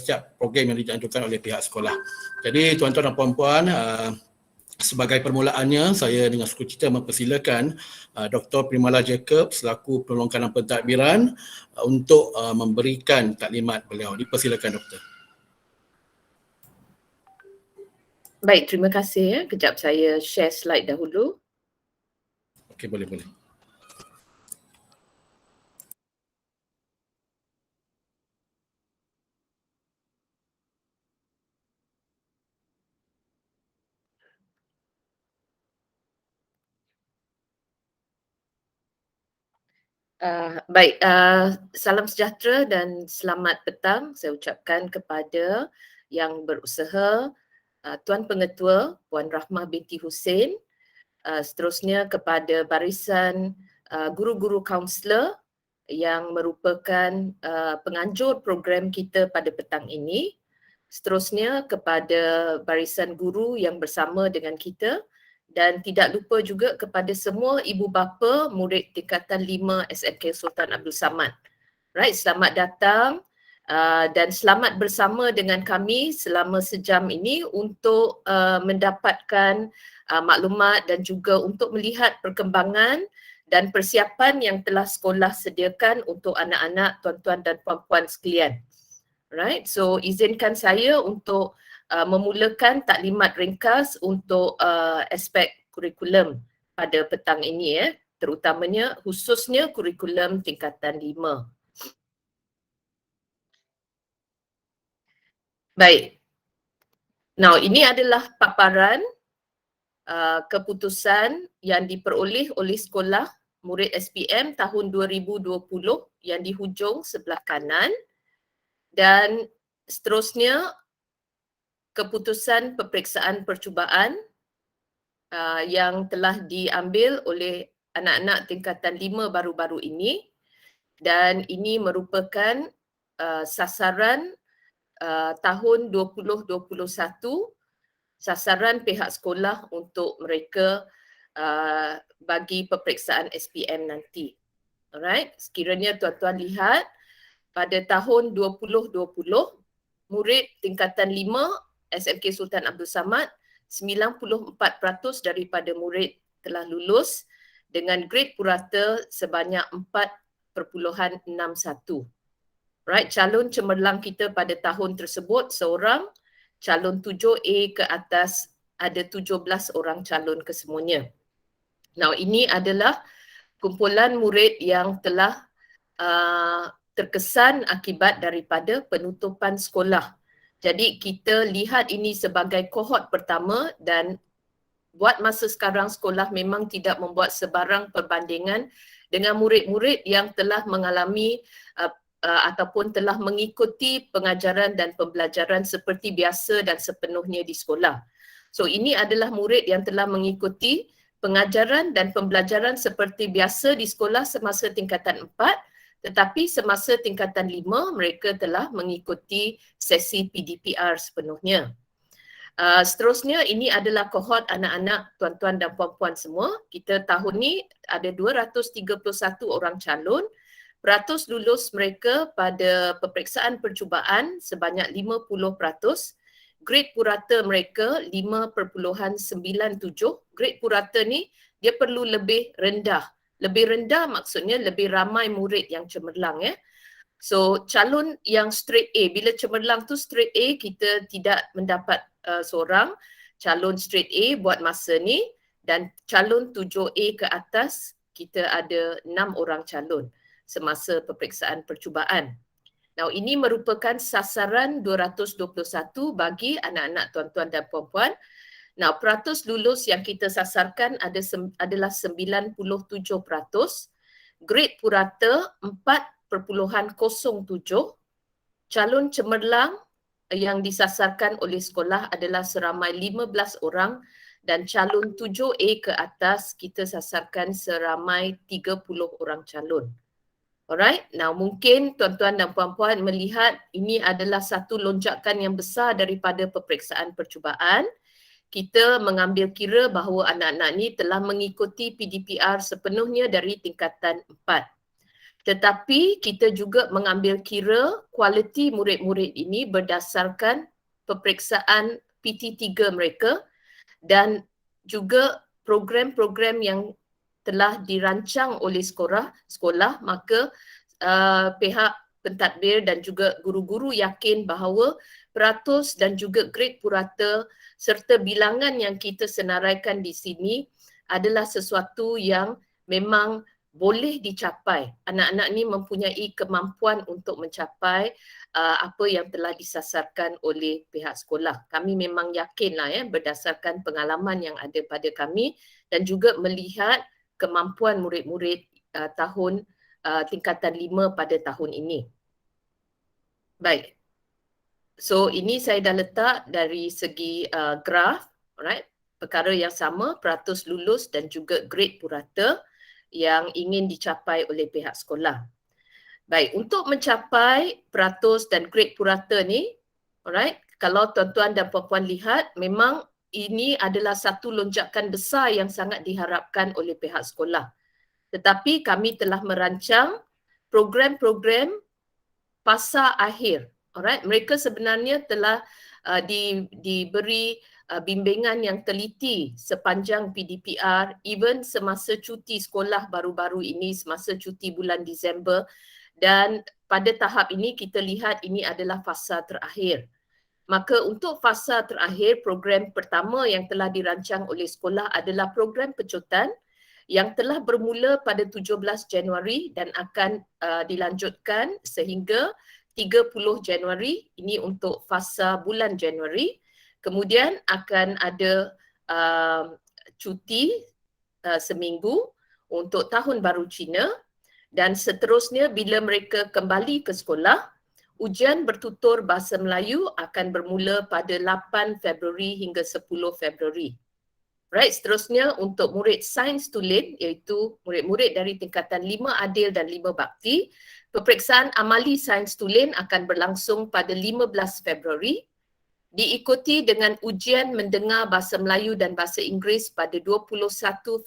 setiap program yang dianjurkan oleh pihak sekolah. Jadi tuan-tuan dan puan-puan, sebagai permulaannya, saya dengan sukacita mempersilakan Dr. Primala Jacob selaku penolong kanan pentadbiran untuk memberikan taklimat beliau. Dipersilakan Doktor. Baik, terima kasih. Kejap saya share slide dahulu. Okey, boleh. Baik, salam sejahtera dan selamat petang saya ucapkan kepada yang berusaha, Tuan Pengetua Puan Rahmah binti Hussein, seterusnya kepada barisan guru-guru kaunselor yang merupakan penganjur program kita pada petang ini, seterusnya kepada barisan guru yang bersama dengan kita, dan tidak lupa juga kepada semua ibu bapa murid tingkatan 5 SMK Sultan Abdul Samad. Right, selamat datang dan selamat bersama dengan kami selama sejam ini untuk mendapatkan maklumat dan juga untuk melihat perkembangan dan persiapan yang telah sekolah sediakan untuk anak-anak tuan-tuan dan puan-puan sekalian. Right, so izinkan saya untuk memulakan taklimat ringkas untuk aspek kurikulum pada petang ini, terutamanya khususnya kurikulum tingkatan 5. Baik. Now, ini adalah paparan keputusan yang diperoleh oleh sekolah murid SPM tahun 2020 yang di hujung sebelah kanan, dan seterusnya keputusan peperiksaan percubaan yang telah diambil oleh anak-anak tingkatan 5 baru-baru ini, dan ini merupakan sasaran tahun 2021, sasaran pihak sekolah untuk mereka bagi peperiksaan SPM nanti. Alright, sekiranya tuan-tuan lihat pada tahun 2020, murid tingkatan 5 SMK Sultan Abdul Samad, 94% daripada murid telah lulus dengan grade purata sebanyak 4.61. Right, calon cemerlang kita pada tahun tersebut seorang, calon 7A ke atas ada 17 orang calon kesemuanya. Now, ini adalah kumpulan murid yang telah terkesan akibat daripada penutupan sekolah. Jadi kita lihat ini sebagai kohort pertama, dan buat masa sekarang sekolah memang tidak membuat sebarang perbandingan dengan murid-murid yang telah mengalami ataupun telah mengikuti pengajaran dan pembelajaran seperti biasa dan sepenuhnya di sekolah. So ini adalah murid yang telah mengikuti pengajaran dan pembelajaran seperti biasa di sekolah semasa tingkatan 4, tetapi semasa tingkatan 5 mereka telah mengikuti sesi PDPR sepenuhnya. Seterusnya, ini adalah kohort anak-anak tuan-tuan dan puan-puan semua. Kita tahun ni ada 231 orang calon. Peratus lulus mereka pada peperiksaan percubaan sebanyak 50%. Grade purata mereka 5.97. Grade purata ni dia perlu lebih rendah. Lebih rendah maksudnya lebih ramai murid yang cemerlang. So calon yang straight A, bila cemerlang tu straight A, kita tidak mendapat seorang calon straight A buat masa ni, dan calon 7A ke atas kita ada 6 orang calon semasa peperiksaan percubaan. Now, ini merupakan sasaran 221 bagi anak-anak tuan-tuan dan puan-puan. Now, peratus lulus yang kita sasarkan adalah 97%. Grade purata 4.07. Calon cemerlang yang disasarkan oleh sekolah adalah seramai 15 orang, dan calon 7A ke atas kita sasarkan seramai 30 orang calon. Alright, now mungkin tuan-tuan dan puan-puan melihat ini adalah satu lonjakan yang besar daripada peperiksaan percubaan. Kita mengambil kira bahawa anak-anak ni telah mengikuti PDPR sepenuhnya dari tingkatan 4. Tetapi kita juga mengambil kira kualiti murid-murid ini berdasarkan peperiksaan PT3 mereka dan juga program-program yang telah dirancang oleh sekolah, maka pihak pentadbir dan juga guru-guru yakin bahawa peratus dan juga grade purata serta bilangan yang kita senaraikan di sini adalah sesuatu yang memang boleh dicapai. Anak-anak ni mempunyai kemampuan untuk mencapai apa yang telah disasarkan oleh pihak sekolah. Kami memang yakinlah berdasarkan pengalaman yang ada pada kami dan juga melihat kemampuan murid-murid tahun tingkatan 5 pada tahun ini. Baik. So ini saya dah letak dari segi graf, alright. Perkara yang sama, peratus lulus dan juga grade purata yang ingin dicapai oleh pihak sekolah. Baik, untuk mencapai peratus dan grade purata ni, alright, kalau tuan-tuan dan puan-puan lihat, memang ini adalah satu lonjakan besar yang sangat diharapkan oleh pihak sekolah. Tetapi kami telah merancang program-program fasa akhir. Alright, mereka sebenarnya telah diberi bimbingan yang teliti sepanjang PDPR, even semasa cuti sekolah baru-baru ini, semasa cuti bulan Disember, dan pada tahap ini kita lihat ini adalah fasa terakhir. Maka untuk fasa terakhir, program pertama yang telah dirancang oleh sekolah adalah program pecutan yang telah bermula pada 17 Januari dan akan dilanjutkan sehingga 30 Januari, ini untuk fasa bulan Januari. Kemudian akan ada cuti seminggu untuk Tahun Baru Cina dan seterusnya bila mereka kembali ke sekolah, ujian bertutur Bahasa Melayu akan bermula pada 8 Februari hingga 10 Februari. Right, seterusnya untuk murid sains tulen iaitu murid-murid dari tingkatan 5 adil dan 5 bakti, peperiksaan amali sains tulen akan berlangsung pada 15 Februari. Diikuti dengan ujian mendengar Bahasa Melayu dan Bahasa Inggeris pada 21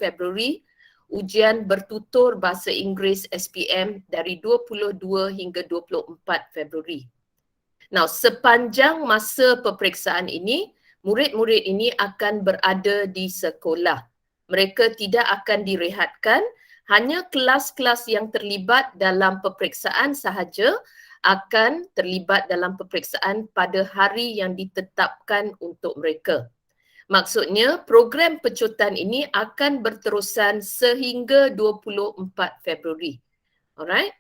Februari, ujian bertutur Bahasa Inggeris SPM dari 22 hingga 24 Februari. Now, sepanjang masa peperiksaan ini, murid-murid ini akan berada di sekolah. Mereka tidak akan direhatkan, hanya kelas-kelas yang terlibat dalam peperiksaan sahaja akan terlibat dalam peperiksaan pada hari yang ditetapkan untuk mereka. Maksudnya program pecutan ini akan berterusan sehingga 24 Februari. Alright?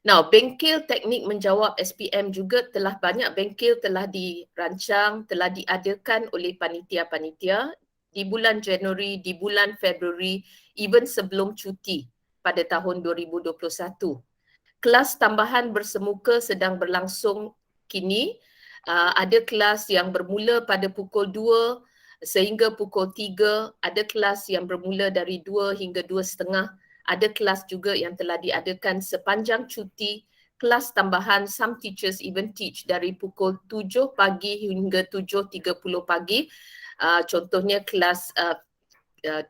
Now, bengkel teknik menjawab SPM juga telah banyak bengkel telah dirancang, telah diadakan oleh panitia-panitia di bulan Januari, di bulan Februari, even sebelum cuti pada tahun 2021. Kelas tambahan bersemuka sedang berlangsung kini. Ada kelas yang bermula pada pukul 2 sehingga pukul 3. Ada kelas yang bermula dari 2 hingga 2.30. Ada kelas juga yang telah diadakan sepanjang cuti. Kelas tambahan, some teachers even teach dari pukul 7 pagi hingga 7.30 pagi. Contohnya kelas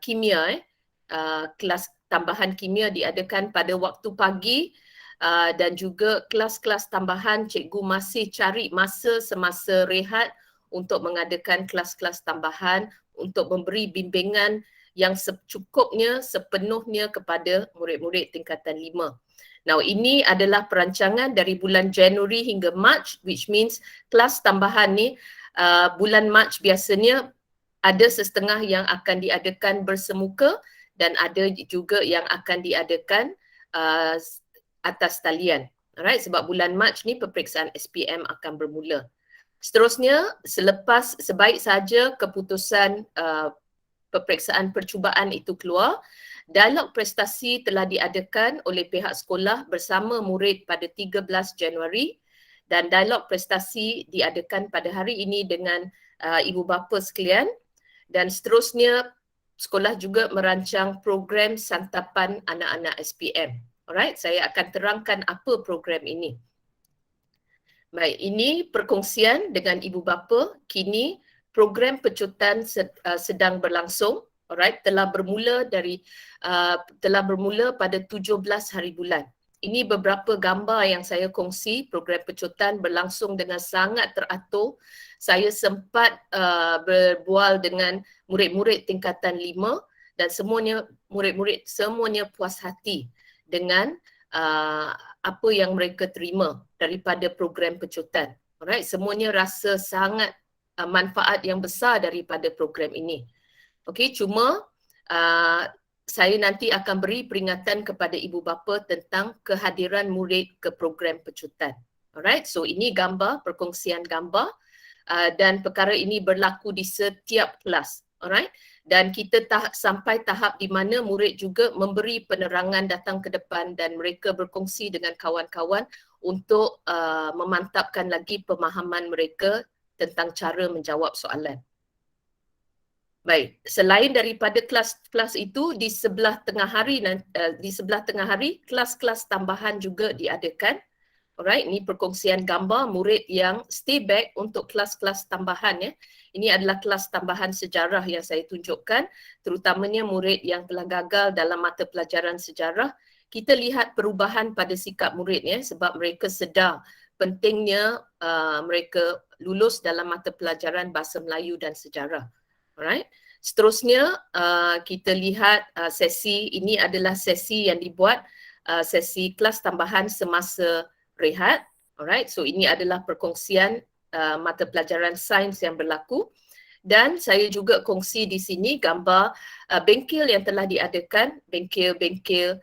kimia. Kelas tambahan kimia diadakan pada waktu pagi. Dan juga kelas-kelas tambahan, cikgu masih cari masa semasa rehat untuk mengadakan kelas-kelas tambahan untuk memberi bimbingan yang secukupnya, sepenuhnya kepada murid-murid tingkatan 5. Now, ini adalah perancangan dari bulan Januari hingga Mac, which means kelas tambahan ni bulan Mac biasanya ada setengah yang akan diadakan bersemuka dan ada juga yang akan diadakan atas talian. Alright, sebab bulan Mac ni peperiksaan SPM akan bermula. Seterusnya, sebaik saja keputusan peperiksaan percubaan itu keluar, dialog prestasi telah diadakan oleh pihak sekolah bersama murid pada 13 Januari dan dialog prestasi diadakan pada hari ini dengan ibu bapa sekalian dan seterusnya sekolah juga merancang program santapan anak-anak SPM. Alright, saya akan terangkan apa program ini. Baik, ini perkongsian dengan ibu bapa. Kini program pecutan sedang berlangsung. Alright, telah bermula pada 17 hari bulan. Ini beberapa gambar yang saya kongsi. Program pecutan berlangsung dengan sangat teratur. Saya sempat berbual dengan murid-murid tingkatan 5 dan semuanya murid-murid semuanya puas hati dengan apa yang mereka terima daripada program pecutan. Alright, semuanya rasa sangat manfaat yang besar daripada program ini. Okey, cuma saya nanti akan beri peringatan kepada ibu bapa tentang kehadiran murid ke program pecutan. Alright, so ini gambar, perkongsian gambar dan perkara ini berlaku di setiap kelas. Alright, dan kita sampai tahap di mana murid juga memberi penerangan datang ke depan dan mereka berkongsi dengan kawan-kawan untuk memantapkan lagi pemahaman mereka tentang cara menjawab soalan. Baik, selain daripada kelas-kelas itu, di sebelah tengah hari kelas-kelas tambahan juga diadakan. Alright, ini perkongsian gambar murid yang stay back untuk kelas-kelas tambahan ya. Ini adalah kelas tambahan sejarah yang saya tunjukkan, terutamanya murid yang telah gagal dalam mata pelajaran sejarah. Kita lihat perubahan pada sikap murid ya, sebab mereka sedar pentingnya mereka lulus dalam mata pelajaran bahasa Melayu dan sejarah. Alright. Seterusnya kita lihat sesi ini adalah sesi yang dibuat sesi kelas tambahan semasa rehat. Alright. So ini adalah perkongsian mata pelajaran sains yang berlaku dan saya juga kongsi di sini gambar bengkel yang telah diadakan, bengkel-bengkel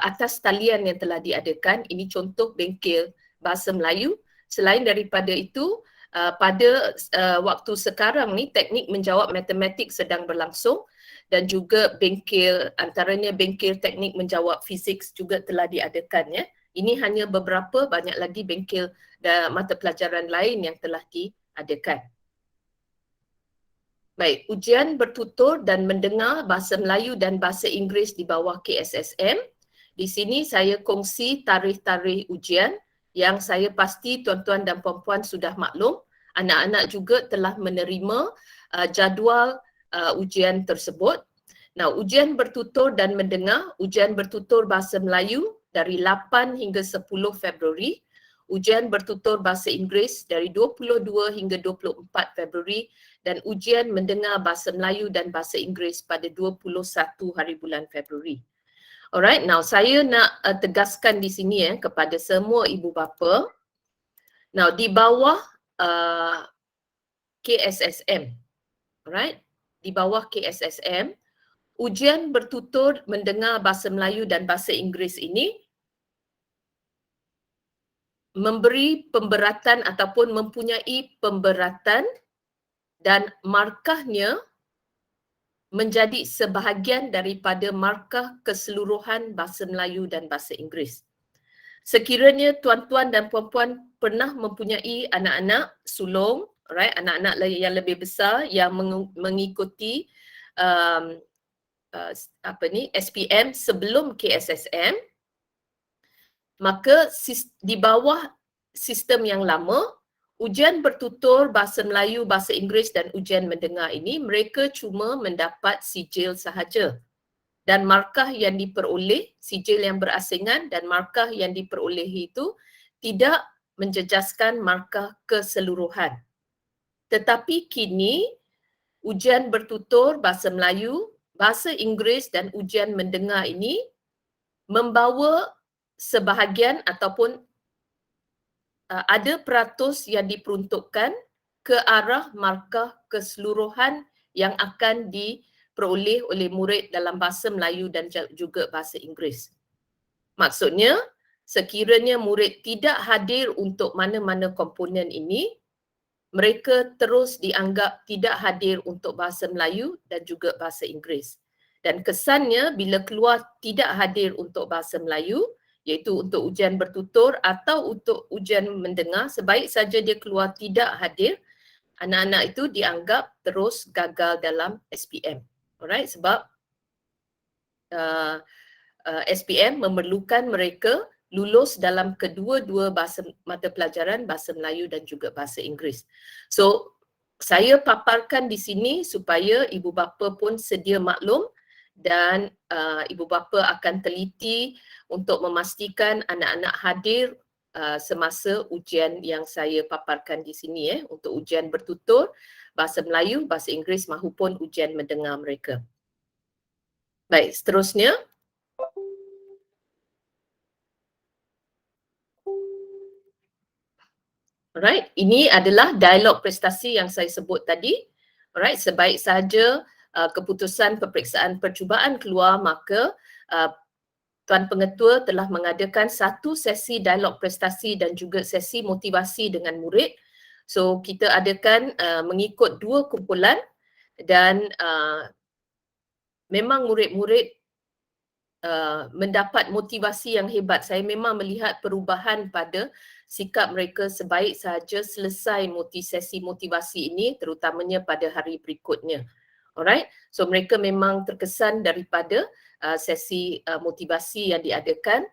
atas talian yang telah diadakan. Ini contoh bengkel bahasa Melayu. Selain daripada itu, pada waktu sekarang ni teknik menjawab matematik sedang berlangsung dan juga bengkel antaranya bengkel teknik menjawab fizik juga telah diadakan ya. Ini hanya beberapa, banyak lagi bengkel dan mata pelajaran lain yang telah diadakan. Baik, ujian bertutur dan mendengar bahasa Melayu dan bahasa Inggeris di bawah KSSM. Di sini saya kongsi tarikh-tarikh ujian yang saya pasti tuan-tuan dan puan-puan sudah maklum. Anak-anak juga telah menerima jadual ujian tersebut. Nah, ujian bertutur dan mendengar, ujian bertutur bahasa Melayu dari 8 hingga 10 Februari, ujian bertutur bahasa Inggeris dari 22 hingga 24 Februari dan ujian mendengar bahasa Melayu dan bahasa Inggeris pada 21 hari bulan Februari. Alright, now saya nak tegaskan di sini kepada semua ibu bapa. Now, di bawah KSSM, alright, di bawah KSSM, ujian bertutur mendengar bahasa Melayu dan bahasa Inggeris ini memberi pemberatan ataupun mempunyai pemberatan dan markahnya menjadi sebahagian daripada markah keseluruhan bahasa Melayu dan bahasa Inggeris. Sekiranya tuan-tuan dan puan-puan pernah mempunyai anak-anak sulung, right, anak-anak yang lebih besar yang mengikuti SPM sebelum KSSM, maka di bawah sistem yang lama, ujian bertutur bahasa Melayu, bahasa Inggeris dan ujian mendengar ini mereka cuma mendapat sijil sahaja. Dan markah yang diperoleh, sijil yang berasingan dan markah yang diperolehi itu tidak menjejaskan markah keseluruhan. Tetapi kini ujian bertutur bahasa Melayu, bahasa Inggeris dan ujian mendengar ini membawa sebahagian ataupun ada peratus yang diperuntukkan ke arah markah keseluruhan yang akan diperoleh oleh murid dalam bahasa Melayu dan juga bahasa Inggeris. Maksudnya, sekiranya murid tidak hadir untuk mana-mana komponen ini, mereka terus dianggap tidak hadir untuk bahasa Melayu dan juga bahasa Inggeris. Dan kesannya bila keluar tidak hadir untuk bahasa Melayu, iaitu untuk ujian bertutur atau untuk ujian mendengar, sebaik saja dia keluar tidak hadir, anak-anak itu dianggap terus gagal dalam SPM. Alright, sebab SPM memerlukan mereka lulus dalam kedua-dua mata pelajaran bahasa Melayu dan juga bahasa Inggeris. So, saya paparkan di sini supaya ibu bapa pun sedia maklum dan ibu bapa akan teliti untuk memastikan anak-anak hadir semasa ujian yang saya paparkan di sini untuk ujian bertutur bahasa Melayu, bahasa Inggeris mahupun ujian mendengar mereka. Baik, seterusnya. Alright, ini adalah dialog prestasi yang saya sebut tadi. Alright, sebaik sahaja keputusan peperiksaan percubaan keluar, maka Tuan Pengetua telah mengadakan satu sesi dialog prestasi dan juga sesi motivasi dengan murid. So kita adakan mengikut 2 kumpulan dan memang murid-murid mendapat motivasi yang hebat. Saya memang melihat perubahan pada sikap mereka sebaik sahaja selesai sesi motivasi ini, terutamanya pada hari berikutnya. Alright, so mereka memang terkesan daripada sesi motivasi yang diadakan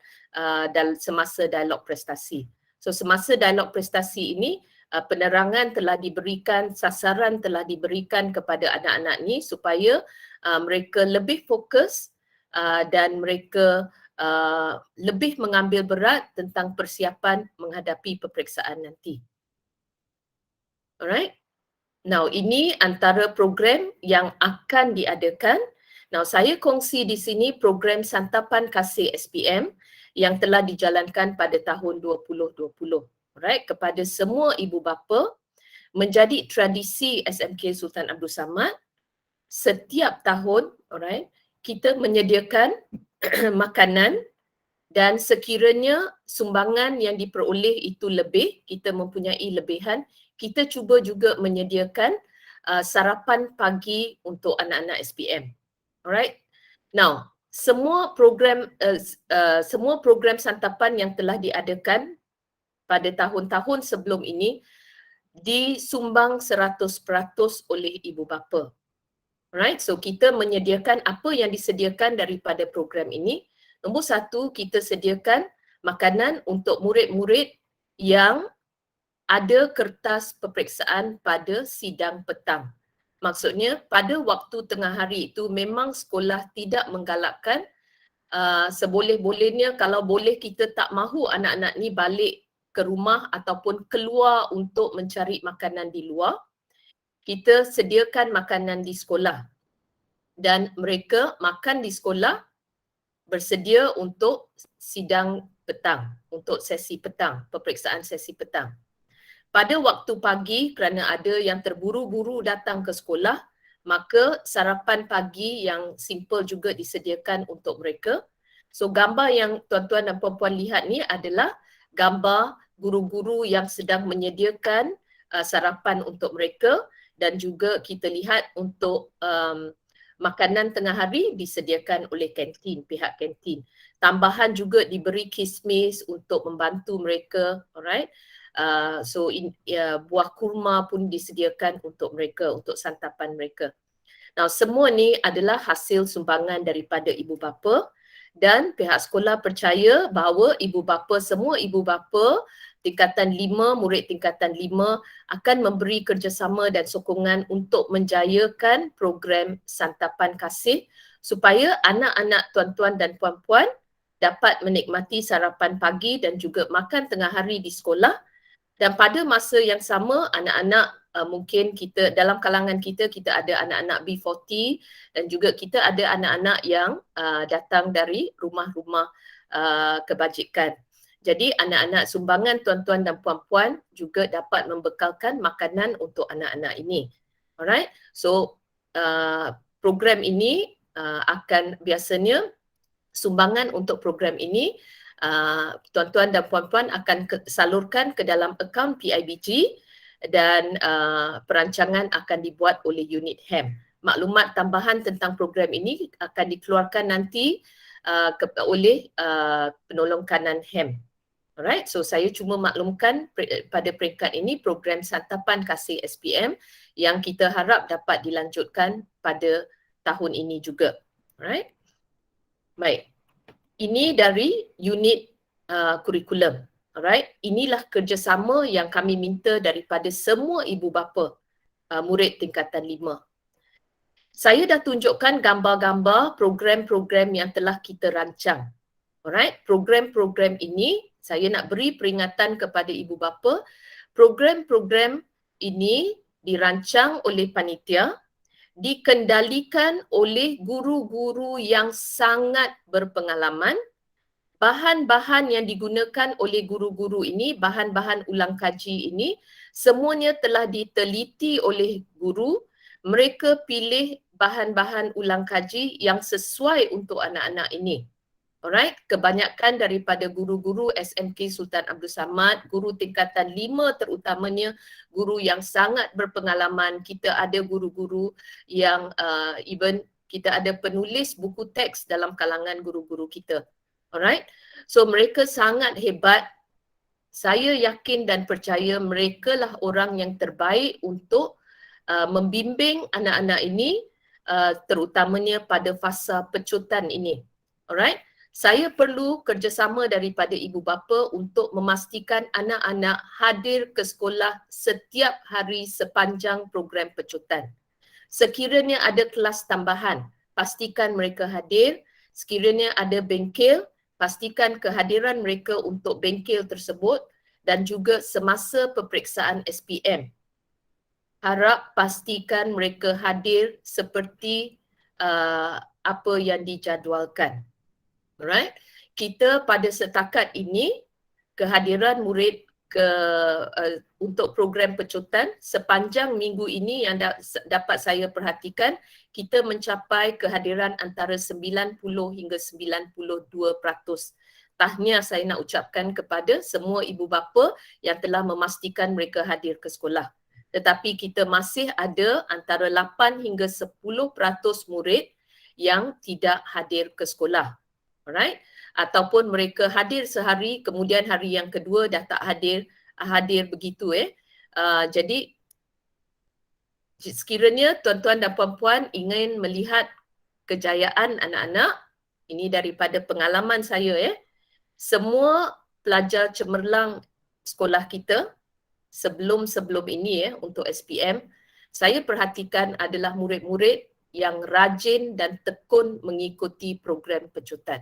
dalam semasa dialog prestasi. So semasa dialog prestasi ini penerangan telah diberikan, sasaran telah diberikan kepada anak-anak ni supaya mereka lebih fokus dan mereka lebih mengambil berat tentang persiapan menghadapi peperiksaan nanti. Alright. Now, ini antara program yang akan diadakan. Now, saya kongsi di sini program Santapan Kasih SPM yang telah dijalankan pada tahun 2020. Alright, kepada semua ibu bapa, menjadi tradisi SMK Sultan Abdul Samad setiap tahun, alright, kita menyediakan makanan dan sekiranya sumbangan yang diperoleh itu lebih, kita mempunyai lebihan, kita cuba juga menyediakan sarapan pagi untuk anak-anak SPM. Alright. Now, semua program santapan yang telah diadakan pada tahun-tahun sebelum ini disumbang 100% oleh ibu bapa. Right, so kita menyediakan apa yang disediakan daripada program ini. Nombor 1, kita sediakan makanan untuk murid-murid yang ada kertas peperiksaan pada sidang petang. Maksudnya pada waktu tengah hari itu memang sekolah tidak menggalakkan seboleh-bolehnya kalau boleh kita tak mahu anak-anak ni balik ke rumah ataupun keluar untuk mencari makanan di luar. Kita sediakan makanan di sekolah dan mereka makan di sekolah bersedia untuk sidang petang, untuk sesi petang, peperiksaan sesi petang. Pada waktu pagi kerana ada yang terburu-buru datang ke sekolah, maka sarapan pagi yang simple juga disediakan untuk mereka. So gambar yang tuan-tuan dan puan-puan lihat ni adalah gambar guru-guru yang sedang menyediakan sarapan untuk mereka dan juga kita lihat untuk makanan tengah hari disediakan oleh kantin, pihak kantin. Tambahan juga diberi kismis untuk membantu mereka, alright. Buah kurma pun disediakan untuk mereka, untuk santapan mereka. Now, semua ni adalah hasil sumbangan daripada ibu bapa dan pihak sekolah percaya bahawa semua ibu bapa tingkatan 5, murid tingkatan 5 akan memberi kerjasama dan sokongan untuk menjayakan program Santapan Kasih supaya anak-anak tuan-tuan dan puan-puan dapat menikmati sarapan pagi dan juga makan tengah hari di sekolah. Dan pada masa yang sama, anak-anak mungkin kita dalam kalangan kita ada anak-anak B40 dan juga kita ada anak-anak yang datang dari rumah-rumah kebajikan. Jadi anak-anak sumbangan tuan-tuan dan puan-puan juga dapat membekalkan makanan untuk anak-anak ini. Alright. So program ini akan biasanya sumbangan untuk program ini tuan-tuan dan puan-puan akan salurkan ke dalam akaun PIBG dan perancangan akan dibuat oleh unit HEM. Maklumat tambahan tentang program ini akan dikeluarkan nanti oleh penolong kanan HEM. Alright, so saya cuma maklumkan pada peringkat ini program Santapan Kasih SPM yang kita harap dapat dilanjutkan pada tahun ini juga. Alright. Baik. Ini dari unit kurikulum. Alright. Inilah kerjasama yang kami minta daripada semua ibu bapa. murid tingkatan 5. Saya dah tunjukkan gambar-gambar program-program yang telah kita rancang. Alright, program-program ini saya nak beri peringatan kepada ibu bapa, program-program ini dirancang oleh panitia, dikendalikan oleh guru-guru yang sangat berpengalaman. Bahan-bahan yang digunakan oleh guru-guru ini, bahan-bahan ulang kaji ini, semuanya telah diteliti oleh guru. Mereka pilih bahan-bahan ulang kaji yang sesuai untuk anak-anak ini. Alright, kebanyakan daripada guru-guru SMK Sultan Abdul Samad, guru tingkatan 5 terutamanya, guru yang sangat berpengalaman. Kita ada guru-guru yang even kita ada penulis buku teks dalam kalangan guru-guru kita. Alright, so mereka sangat hebat. Saya yakin dan percaya mereka lah orang yang terbaik untuk membimbing anak-anak ini, terutamanya pada fasa pecutan ini. Alright, saya perlu kerjasama daripada ibu bapa untuk memastikan anak-anak hadir ke sekolah setiap hari sepanjang program pecutan. Sekiranya ada kelas tambahan, pastikan mereka hadir. Sekiranya ada bengkel, pastikan kehadiran mereka untuk bengkel tersebut, dan juga semasa peperiksaan SPM. Harap pastikan mereka hadir seperti apa yang dijadualkan. Alright, kita pada setakat ini kehadiran murid untuk program pecutan sepanjang minggu ini yang dapat saya perhatikan, kita mencapai kehadiran antara 90 hingga 92%. Tahniah saya nak ucapkan kepada semua ibu bapa yang telah memastikan mereka hadir ke sekolah. Tetapi kita masih ada antara 8 hingga 10% murid yang tidak hadir ke sekolah. Alright, ataupun mereka hadir sehari, kemudian hari yang kedua dah tak hadir begitu. Jadi sekiranya tuan-tuan dan puan-puan ingin melihat kejayaan anak-anak, ini daripada pengalaman saya, semua pelajar cemerlang sekolah kita sebelum ini untuk SPM, saya perhatikan adalah murid-murid yang rajin dan tekun mengikuti program pecutan.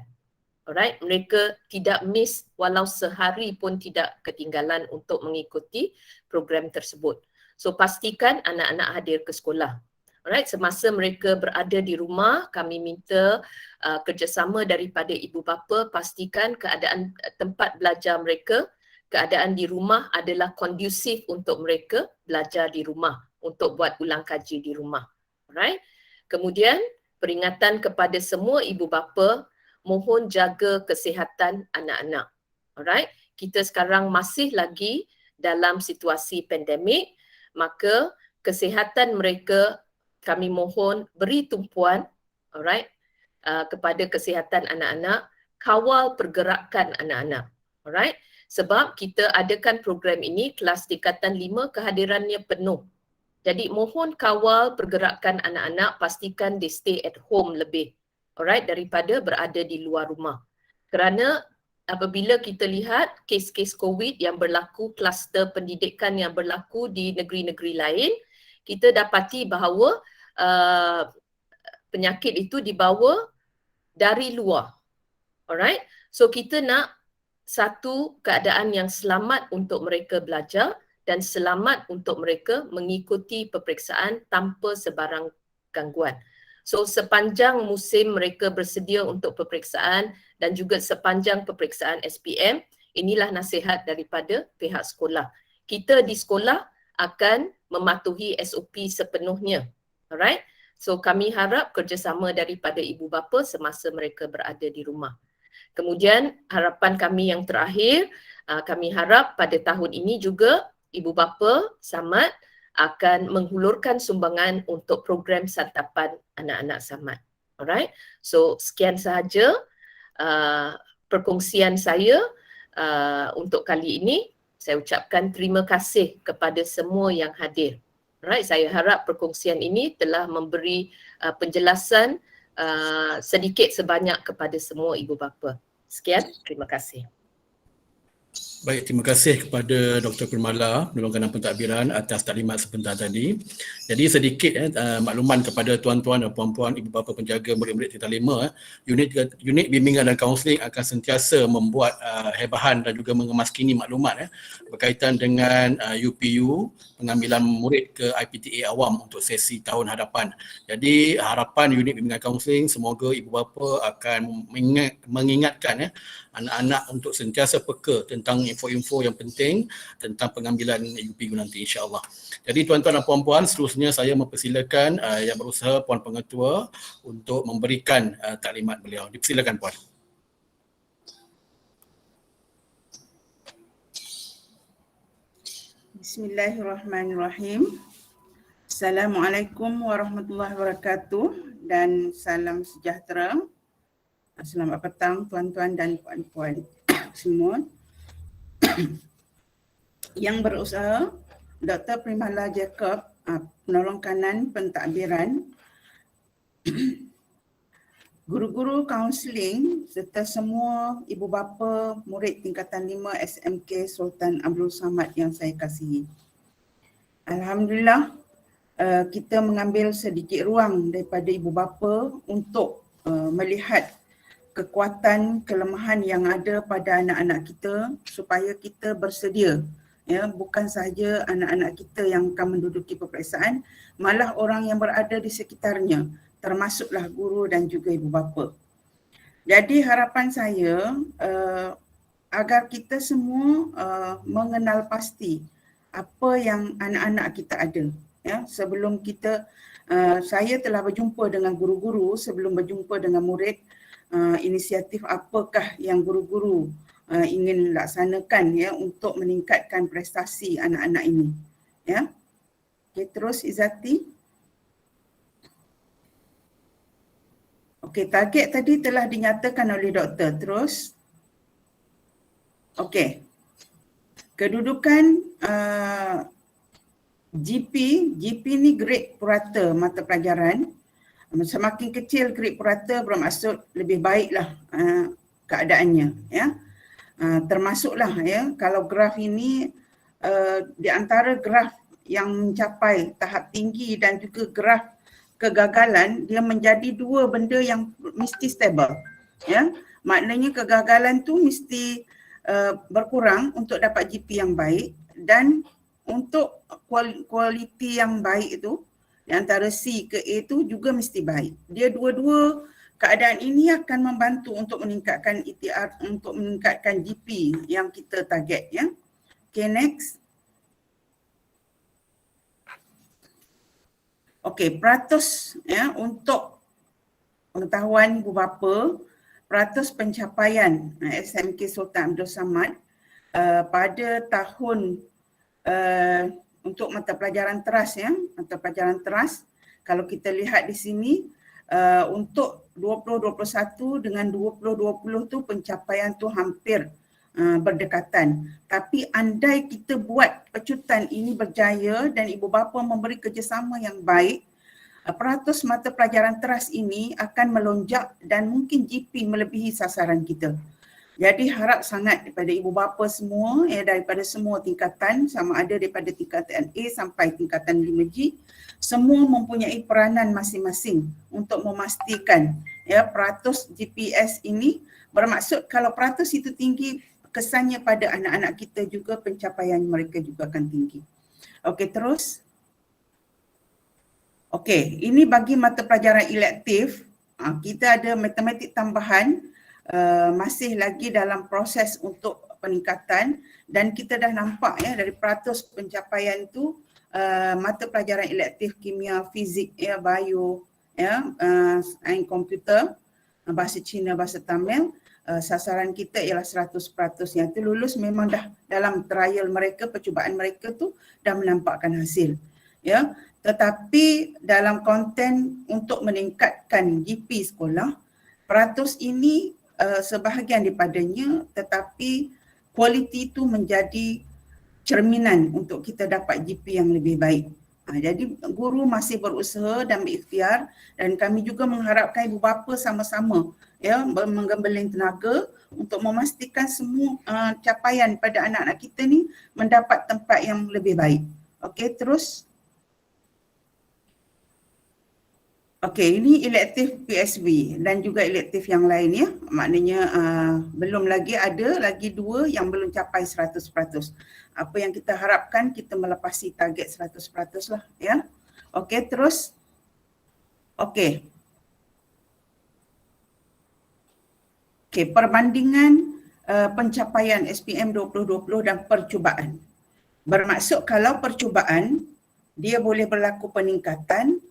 Alright, mereka tidak miss walau sehari pun tidak ketinggalan untuk mengikuti program tersebut. So pastikan anak-anak hadir ke sekolah. Alright, semasa mereka berada di rumah, kami minta kerjasama daripada ibu bapa, pastikan keadaan tempat belajar mereka, keadaan di rumah adalah kondusif untuk mereka belajar di rumah, untuk buat ulang kaji di rumah. Alright. Kemudian peringatan kepada semua ibu bapa, mohon jaga kesihatan anak-anak. Alright, kita sekarang masih lagi dalam situasi pandemik, maka kesihatan mereka kami mohon beri tumpuan, alright, kepada kesihatan anak-anak, kawal pergerakan anak-anak. Alright, sebab kita adakan program ini kelas tingkatan 5 kehadirannya penuh. Jadi mohon kawal pergerakan anak-anak, pastikan they stay at home lebih. Alright, daripada berada di luar rumah. Kerana apabila kita lihat kes-kes COVID yang berlaku, kluster pendidikan yang berlaku di negeri-negeri lain, kita dapati bahawa penyakit itu dibawa dari luar. Alright, so kita nak satu keadaan yang selamat untuk mereka belajar dan selamat untuk mereka mengikuti peperiksaan tanpa sebarang gangguan. So sepanjang musim mereka bersedia untuk peperiksaan dan juga sepanjang peperiksaan SPM, inilah nasihat daripada pihak sekolah. Kita di sekolah akan mematuhi SOP sepenuhnya. Alright? So kami harap kerjasama daripada ibu bapa semasa mereka berada di rumah. Kemudian harapan kami yang terakhir, kami harap pada tahun ini juga ibu bapa Samad akan menghulurkan sumbangan untuk program santapan anak-anak Samad. Alright, so sekian sahaja perkongsian saya untuk kali ini. Saya ucapkan terima kasih kepada semua yang hadir. Alright, saya harap perkongsian ini telah memberi penjelasan sedikit sebanyak kepada semua ibu bapa. Sekian, terima kasih. Baik, terima kasih kepada Dr. Primala penolong dan pentadbiran atas taklimat sebentar tadi. Jadi sedikit makluman kepada tuan-tuan dan puan-puan, ibu bapa penjaga murid-murid Tingkatan 5, unit bimbingan dan kaunseling akan sentiasa membuat hebahan dan juga mengemaskini maklumat berkaitan dengan UPU, pengambilan murid ke IPTA awam untuk sesi tahun hadapan. Jadi harapan unit bimbingan kaunseling semoga ibu bapa akan mengingatkan anak-anak untuk sentiasa peka tentang info-info yang penting tentang pengambilan UPU nanti, insya-Allah. Jadi tuan-tuan dan puan-puan, seterusnya saya mempersilakan yang berusaha Puan Pengetua untuk memberikan taklimat beliau. Dipersilakan Puan. Bismillahirrahmanirrahim. Assalamualaikum warahmatullahi wabarakatuh dan salam sejahtera. Selamat petang tuan-tuan dan puan-puan semua. Yang berusaha Dr. Primala Jacob, penolong kanan pentadbiran, guru-guru kaunseling serta semua ibu bapa murid tingkatan 5 SMK Sultan Abdul Samad yang saya kasihi. Alhamdulillah, kita mengambil sedikit ruang daripada ibu bapa untuk melihat kekuatan, kelemahan yang ada pada anak-anak kita supaya kita bersedia. Ya, bukan sahaja anak-anak kita yang akan menduduki peperiksaan, malah orang yang berada di sekitarnya, termasuklah guru dan juga ibu bapa. Jadi harapan saya agar kita semua mengenal pasti apa yang anak-anak kita ada. Ya, sebelum kita, saya telah berjumpa dengan guru-guru sebelum berjumpa dengan murid. Inisiatif apakah yang guru-guru ingin laksanakan ya untuk meningkatkan prestasi anak-anak ini, ya. Okey, terus Izati. Okey, target tadi telah dinyatakan oleh doktor. Terus okey, kedudukan GP ni grade purata mata pelajaran. Semakin kecil grade purata bermaksud lebih baiklah keadaannya, ya. Termasuklah ya kalau graf ini di antara graf yang mencapai tahap tinggi dan juga graf kegagalan, dia menjadi dua benda yang mesti stable, ya. Maknanya kegagalan tu mesti berkurang untuk dapat GP yang baik, dan untuk kualiti yang baik itu antara C ke A itu juga mesti baik. Dia dua-dua keadaan ini akan membantu untuk meningkatkan ETR, untuk meningkatkan GP yang kita target, ya. Okay, next. Okay, peratus ya untuk pengetahuan ibu bapa, peratus pencapaian SMK Sultan Abdul Samad pada tahun untuk mata pelajaran teras, ya, mata pelajaran teras, kalau kita lihat di sini untuk 2021 dengan 2020 tu pencapaian tu hampir berdekatan. Tapi andai kita buat pecutan ini berjaya dan ibu bapa memberi kerjasama yang baik, peratus mata pelajaran teras ini akan melonjak dan mungkin GP melebihi sasaran kita. Jadi harap sangat daripada ibu bapa semua, ya, daripada semua tingkatan, sama ada daripada tingkatan A sampai tingkatan 5G, semua mempunyai peranan masing-masing untuk memastikan ya peratus GPS ini, bermaksud kalau peratus itu tinggi, kesannya pada anak-anak kita juga pencapaian mereka juga akan tinggi. Okey, terus. Okey, ini bagi mata pelajaran elektif, kita ada matematik tambahan, masih lagi dalam proses untuk peningkatan, dan kita dah nampak ya dari peratus pencapaian tu mata pelajaran elektif kimia, fizik, ya, bio, ya, sains komputer, bahasa Cina, bahasa Tamil, sasaran kita ialah 100%. Yang tu lulus memang dah dalam trial mereka, percubaan mereka tu dah menampakkan hasil, ya. Tetapi dalam konten untuk meningkatkan GP sekolah, peratus ini sebahagian daripadanya, tetapi kualiti itu menjadi cerminan untuk kita dapat GP yang lebih baik. Jadi guru masih berusaha dan berikhtiar, dan kami juga mengharapkan ibu bapa sama-sama ya menggembeling tenaga untuk memastikan semua capaian pada anak-anak kita ni mendapat tempat yang lebih baik. Okey, terus. Okey, ini elektif PSB dan juga elektif yang lain ya. Maknanya belum lagi ada lagi 2 yang belum capai 100%. Apa yang kita harapkan kita melepasi target 100% lah ya. Okey, terus. Okey. Okey, perbandingan pencapaian SPM 2020 dan percubaan. Bermaksud kalau percubaan dia boleh berlaku peningkatan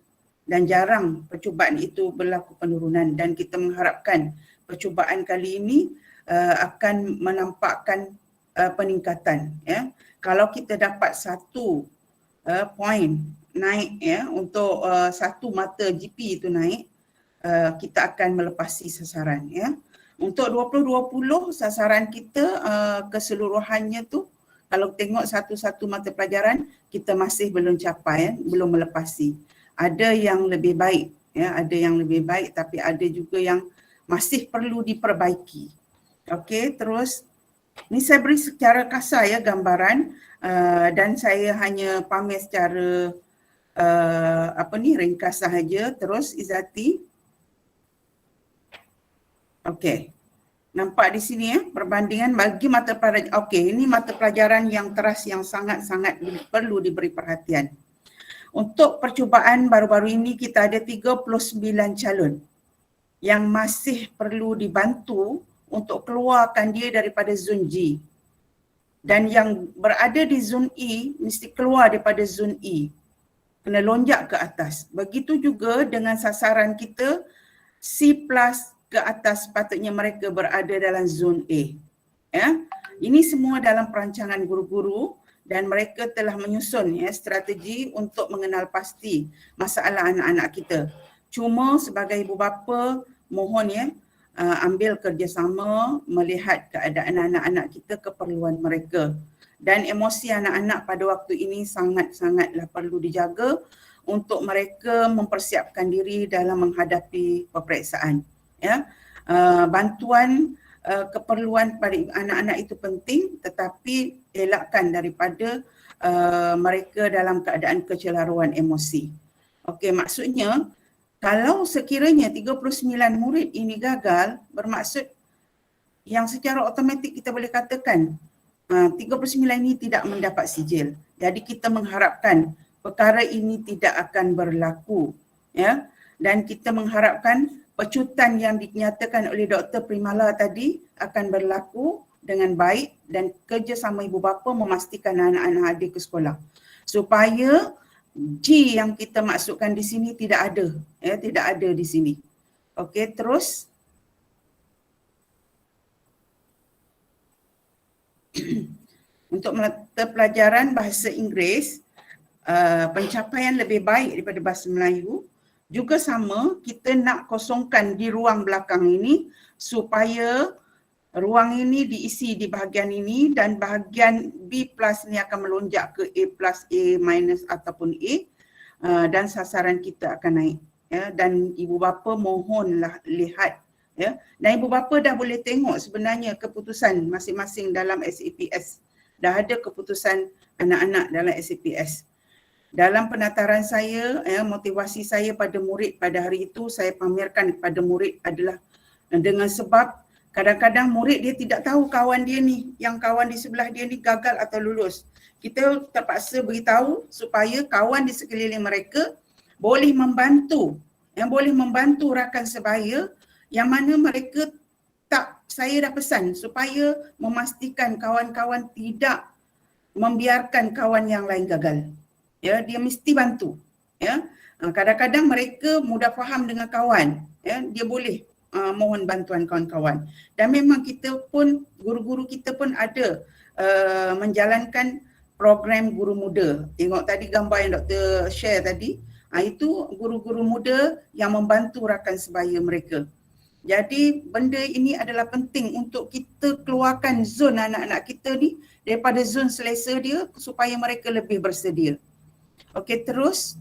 dan jarang percubaan itu berlaku penurunan, dan kita mengharapkan percubaan kali ini akan menampakkan peningkatan ya. Kalau kita dapat 1 poin naik ya, untuk 1 mata GP itu naik, kita akan melepasi sasaran ya. Untuk 2020 sasaran kita keseluruhannya tu kalau tengok satu-satu mata pelajaran kita masih belum capai, belum melepasi. Ada yang lebih baik ya, ada yang lebih baik tapi ada juga yang masih perlu diperbaiki. Okey, terus ni saya beri secara kasar ya gambaran dan saya hanya pamer secara ringkas sahaja. Terus Izati. Okey. Nampak di sini ya perbandingan bagi mata pelajaran. Okey, ini mata pelajaran yang teras yang sangat-sangat perlu diberi perhatian. Untuk percubaan baru-baru ini kita ada 39 calon yang masih perlu dibantu untuk keluarkan dia daripada zon G. Dan yang berada di zon E mesti keluar daripada zon E. Kena lonjak ke atas. Begitu juga dengan sasaran kita C+ ke atas, sepatutnya mereka berada dalam zon A. Ya. Ini semua dalam perancangan guru-guru dan mereka telah menyusun ya strategi untuk mengenal pasti masalah anak-anak kita. Cuma sebagai ibu bapa mohon ya ambil kerjasama melihat keadaan anak-anak kita, keperluan mereka. Dan emosi anak-anak pada waktu ini sangat-sangatlah perlu dijaga untuk mereka mempersiapkan diri dalam menghadapi peperiksaan. Ya, bantuan keperluan pada anak-anak itu penting, tetapi elakkan daripada mereka dalam keadaan kecelaruan emosi. Okey, maksudnya kalau sekiranya 39 murid ini gagal, bermaksud yang secara automatik kita boleh katakan 39 ini tidak mendapat sijil. Jadi kita mengharapkan perkara ini tidak akan berlaku ya, dan kita mengharapkan pecutan yang dinyatakan oleh Dr. Primala tadi akan berlaku dengan baik dan kerjasama ibu bapa memastikan anak-anak hadir ke sekolah. Supaya G yang kita maksudkan di sini tidak ada, ya, tidak ada di sini. Okey, terus. Untuk mata pelajaran bahasa Inggeris, pencapaian lebih baik daripada bahasa Melayu. Juga sama, kita nak kosongkan di ruang belakang ini supaya ruang ini diisi di bahagian ini dan bahagian B+ ni akan melonjak ke A+, A- ataupun A, dan sasaran kita akan naik. Ya, dan ibu bapa mohonlah lihat. Ya, dan ibu bapa dah boleh tengok sebenarnya keputusan masing-masing dalam SAPS. Dah ada keputusan anak-anak dalam SAPS. Dalam penataran saya, motivasi saya pada murid pada hari itu, saya pamerkan kepada murid adalah dengan sebab kadang-kadang murid dia tidak tahu kawan dia ni, yang kawan di sebelah dia ni gagal atau lulus. Kita terpaksa beritahu supaya kawan di sekeliling mereka boleh membantu, boleh membantu rakan sebaya yang mana mereka tak, saya dah pesan supaya memastikan kawan-kawan tidak membiarkan kawan yang lain gagal. Ya, dia mesti bantu. Ya, kadang-kadang mereka mudah faham dengan kawan. Ya, dia boleh mohon bantuan kawan-kawan. Dan memang kita pun, guru-guru kita pun ada menjalankan program guru muda. Tengok tadi gambar yang Dr. share tadi. Itu guru-guru muda yang membantu rakan sebaya mereka. Jadi benda ini adalah penting untuk kita keluarkan zon anak-anak kita ni daripada zon selesa dia supaya mereka lebih bersedia. Okey, terus.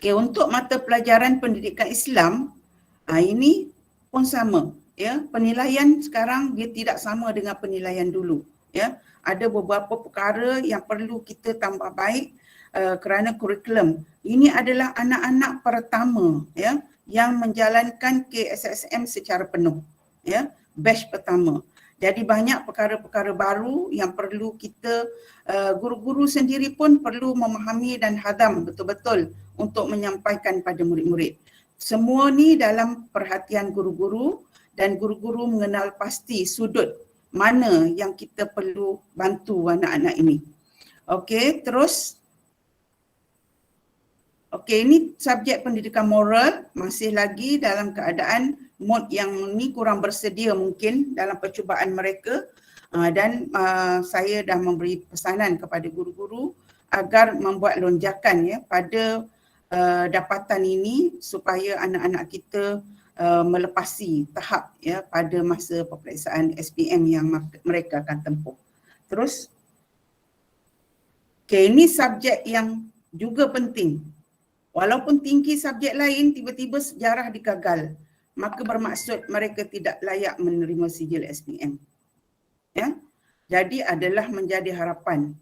Okey, untuk mata pelajaran pendidikan Islam, ini pun sama. ya, penilaian sekarang dia tidak sama dengan penilaian dulu, ya. Ada beberapa perkara yang perlu kita tambah baik kerana kurikulum. Ini adalah anak-anak pertama, ya, yang menjalankan KSSM secara penuh, ya, batch pertama. Jadi banyak perkara-perkara baru yang perlu kita, guru-guru sendiri pun perlu memahami dan hadam betul-betul untuk menyampaikan pada murid-murid. Semua ni dalam perhatian guru-guru dan guru-guru mengenal pasti sudut mana yang kita perlu bantu anak-anak ini. Okey, terus. Okey, ini subjek pendidikan moral masih lagi dalam keadaan mod yang ni kurang bersedia mungkin dalam percubaan mereka, dan saya dah memberi pesanan kepada guru-guru agar membuat lonjakan, ya, pada dapatan ini supaya anak-anak kita melepasi tahap, ya, pada masa peperiksaan SPM yang mereka akan tempuh. Terus, okey, ini subjek yang juga penting. Walaupun tinggi subjek lain, tiba-tiba sejarah digagal, maka bermaksud mereka tidak layak menerima sijil SPM. Ya? Jadi adalah menjadi harapan.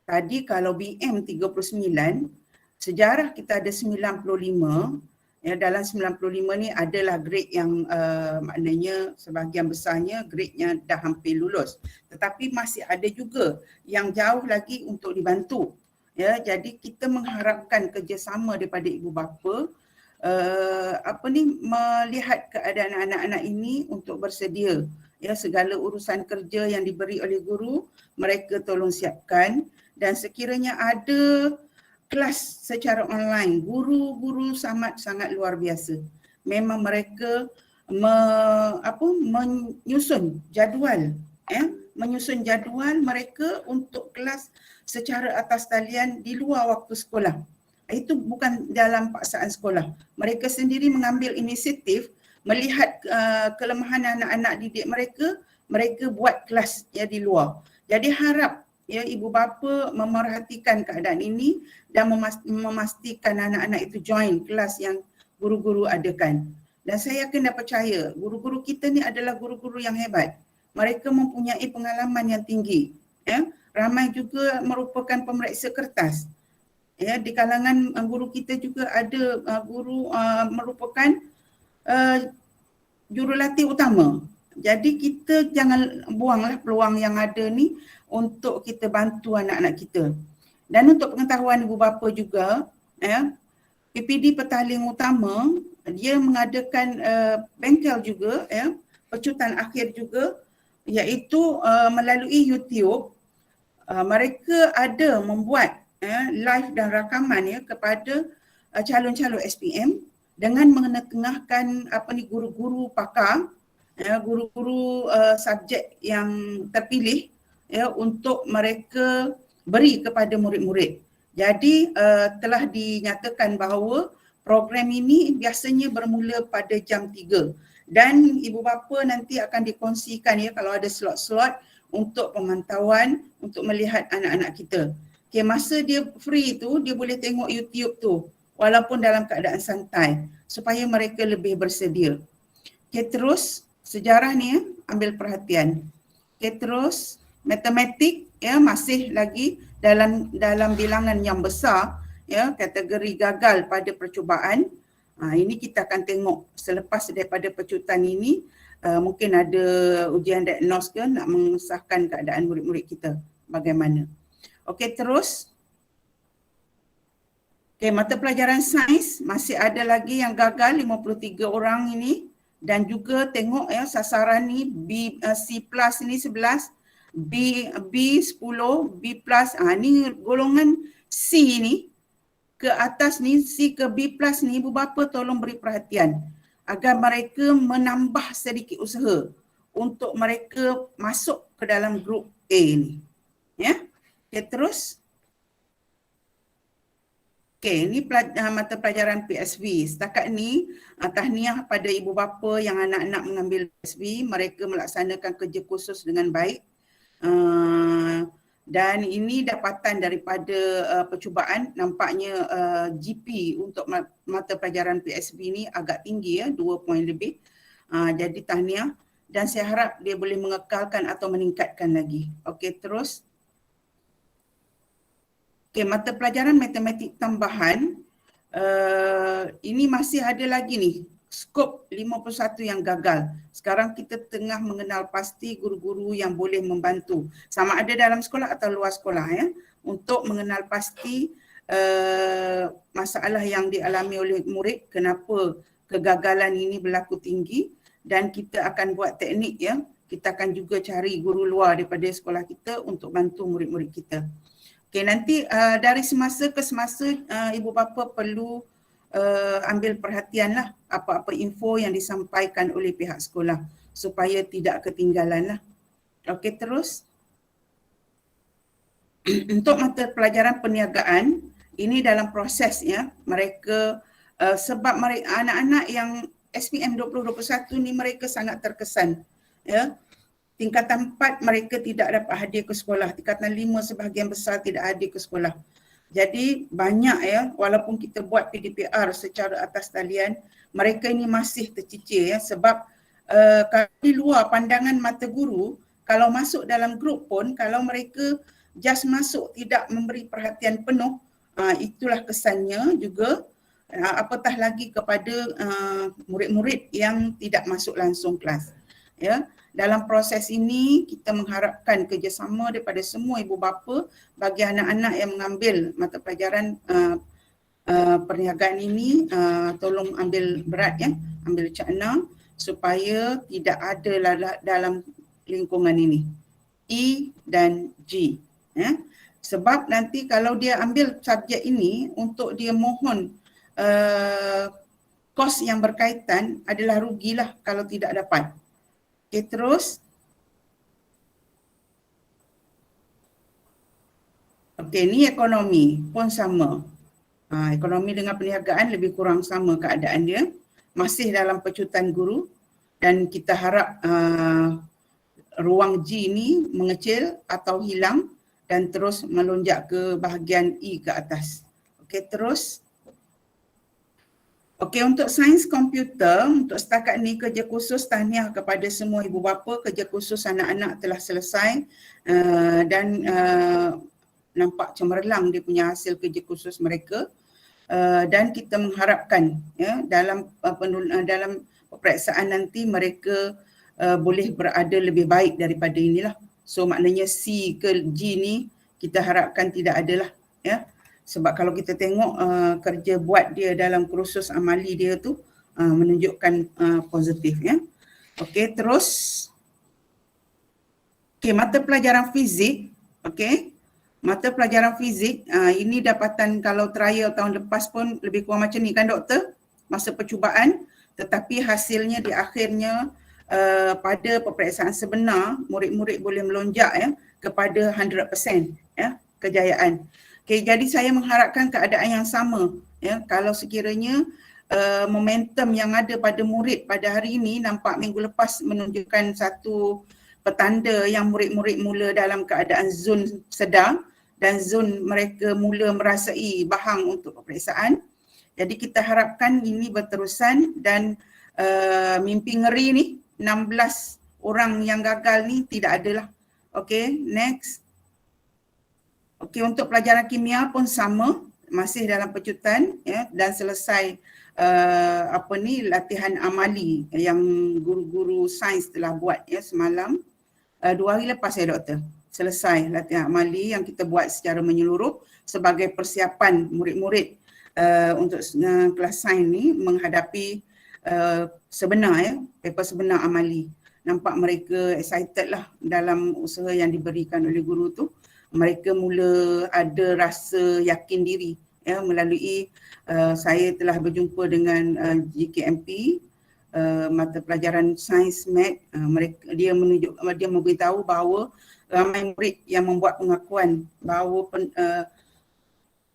Tadi kalau BM 39, sejarah kita ada 95, ya, dalam 95 ni adalah grade yang maknanya sebahagian besarnya grade-nya dah hampir lulus. Tetapi masih ada juga yang jauh lagi untuk dibantu. Ya, jadi kita mengharapkan kerjasama daripada ibu bapa melihat keadaan anak-anak ini untuk bersedia, ya, segala urusan kerja yang diberi oleh guru mereka tolong siapkan, dan sekiranya ada kelas secara online, guru-guru sangat luar biasa. Memang mereka menyusun jadual, ya, menyusun jadual mereka untuk kelas secara atas talian di luar waktu sekolah. Itu bukan dalam paksaan sekolah. Mereka sendiri mengambil inisiatif melihat kelemahan anak-anak didik mereka, mereka buat kelas, ya, di luar. Jadi harap, ya, ibu bapa memerhatikan keadaan ini dan memastikan anak-anak itu join kelas yang guru-guru adakan. Dan saya yakin dan percaya guru-guru kita ni adalah guru-guru yang hebat. Mereka mempunyai pengalaman yang tinggi, ya. Ramai juga merupakan pemeriksa kertas. Ya, di kalangan guru kita juga ada guru merupakan jurulatih utama. Jadi kita jangan buanglah peluang yang ada ni untuk kita bantu anak-anak kita. Dan untuk pengetahuan ibu bapa juga, ya, PPD Petaling Utama dia mengadakan bengkel juga, ya, pecutan akhir juga, iaitu melalui YouTube. Mereka ada membuat live dan rakaman, ya, kepada calon-calon SPM dengan mengetengahkan guru-guru pakar, ya, guru-guru subjek yang terpilih, ya, untuk mereka beri kepada murid-murid. Jadi telah dinyatakan bahawa program ini biasanya bermula pada jam 3 dan ibu bapa nanti akan dikongsikan, ya, kalau ada slot-slot untuk pemantauan, untuk melihat anak-anak kita. Okay, masa dia free tu, dia boleh tengok YouTube tu walaupun dalam keadaan santai supaya mereka lebih bersedia. Okay, terus sejarah ni, ya, ambil perhatian. Okay, terus matematik, ya, masih lagi dalam bilangan yang besar, ya, kategori gagal pada percubaan. Ini kita akan tengok selepas daripada pecutan ini, mungkin ada ujian diagnos ke nak mengesahkan keadaan murid-murid kita bagaimana. Okey, terus. Okey, mata pelajaran sains masih ada lagi yang gagal 53 orang ini, dan juga tengok, ya, sasaran ni C+ ni 11, B 10, B+, ni golongan C ni ke atas ni, C ke B+ ni ibu bapa tolong beri perhatian agar mereka menambah sedikit usaha untuk mereka masuk ke dalam grup A ni. Ya. Okay, terus. Okay, ini mata pelajaran PSV. Setakat ni, tahniah pada ibu bapa yang anak-anak mengambil PSV. Mereka melaksanakan kerja khusus dengan baik. Dan ini dapatan daripada percubaan. Nampaknya GP untuk mata pelajaran PSV ni agak tinggi, ya, 2 poin lebih. Jadi tahniah dan saya harap dia boleh mengekalkan atau meningkatkan lagi. Okey, terus. Okey, mata pelajaran matematik tambahan, ini masih ada lagi nih, skop 51 yang gagal. Sekarang kita tengah mengenal pasti guru-guru yang boleh membantu, sama ada dalam sekolah atau luar sekolah ya, untuk mengenal pasti masalah yang dialami oleh murid, kenapa kegagalan ini berlaku tinggi, dan kita akan buat teknik ya, kita akan juga cari guru luar daripada sekolah kita untuk bantu murid-murid kita. Okey, nanti dari semasa ke semasa ibu bapa perlu ambil perhatianlah apa-apa info yang disampaikan oleh pihak sekolah supaya tidak ketinggalan lah. Okey, terus. Untuk mata pelajaran perniagaan, ini dalam proses ya, mereka sebab mereka anak-anak yang SPM 2021 ni mereka sangat terkesan ya. Tingkatan 4 mereka tidak dapat hadir ke sekolah, tingkatan 5 sebahagian besar tidak hadir ke sekolah. Jadi banyak ya, walaupun kita buat PDPR secara atas talian, mereka ini masih tercicir ya, sebab kalau di luar pandangan mata guru, kalau masuk dalam grup pun, kalau mereka just masuk tidak memberi perhatian penuh, itulah kesannya juga, apatah lagi kepada murid-murid yang tidak masuk langsung kelas. Ya, dalam proses ini kita mengharapkan kerjasama daripada semua ibu bapa bagi anak-anak yang mengambil mata pelajaran perniagaan ini, tolong ambil berat ya, ambil cakna supaya tidak ada dalam lingkungan ini. E dan G ya. Sebab nanti kalau dia ambil subjek ini untuk dia mohon kos yang berkaitan adalah rugilah kalau tidak dapat. Okey, terus. Okey, ni ekonomi pun sama. Ekonomi dengan perniagaan lebih kurang sama keadaan dia. Masih dalam pecutan guru dan kita harap ruang G ni mengecil atau hilang dan terus melonjak ke bahagian E ke atas. Okey, terus. Okey, untuk sains komputer, untuk setakat ni kerja khusus tahniah kepada semua ibu bapa, kerja khusus anak-anak telah selesai dan nampak cemerlang dia punya hasil kerja khusus mereka, dan kita mengharapkan ya dalam peperiksaan nanti mereka boleh berada lebih baik daripada inilah. So maknanya C ke G ni kita harapkan tidak adalah ya. Sebab kalau kita tengok kerja buat dia dalam kursus amali dia tu menunjukkan positif ya. Okey, terus. Okey, mata pelajaran fizik. Okey. Mata pelajaran fizik ini dapatan kalau trial tahun lepas pun lebih kurang macam ni kan doktor? Masa percubaan, tetapi hasilnya di akhirnya pada peperiksaan sebenar murid-murid boleh melonjak ya kepada 100% ya kejayaan. Okay, jadi saya mengharapkan keadaan yang sama ya, kalau sekiranya momentum yang ada pada murid pada hari ini nampak minggu lepas menunjukkan satu petanda yang murid-murid mula dalam keadaan zon sedar dan zon mereka mula merasai bahang untuk peperiksaan. Jadi kita harapkan ini berterusan dan mimpi ngeri ni 16 orang yang gagal ni tidak adalah. Okey, next. Okey, untuk pelajaran kimia pun sama, masih dalam pecutan ya, dan selesai latihan amali yang guru-guru sains telah buat ya semalam. 2 hari lepas ya doktor, selesai latihan amali yang kita buat secara menyeluruh sebagai persiapan murid-murid untuk kelas sains ni menghadapi sebenar ya, paper sebenar amali. Nampak mereka excited lah dalam usaha yang diberikan oleh guru tu. Mereka mula ada rasa yakin diri ya, melalui saya telah berjumpa dengan GKMP mata pelajaran sains mat, dia memberitahu bahawa ramai murid yang membuat pengakuan bahawa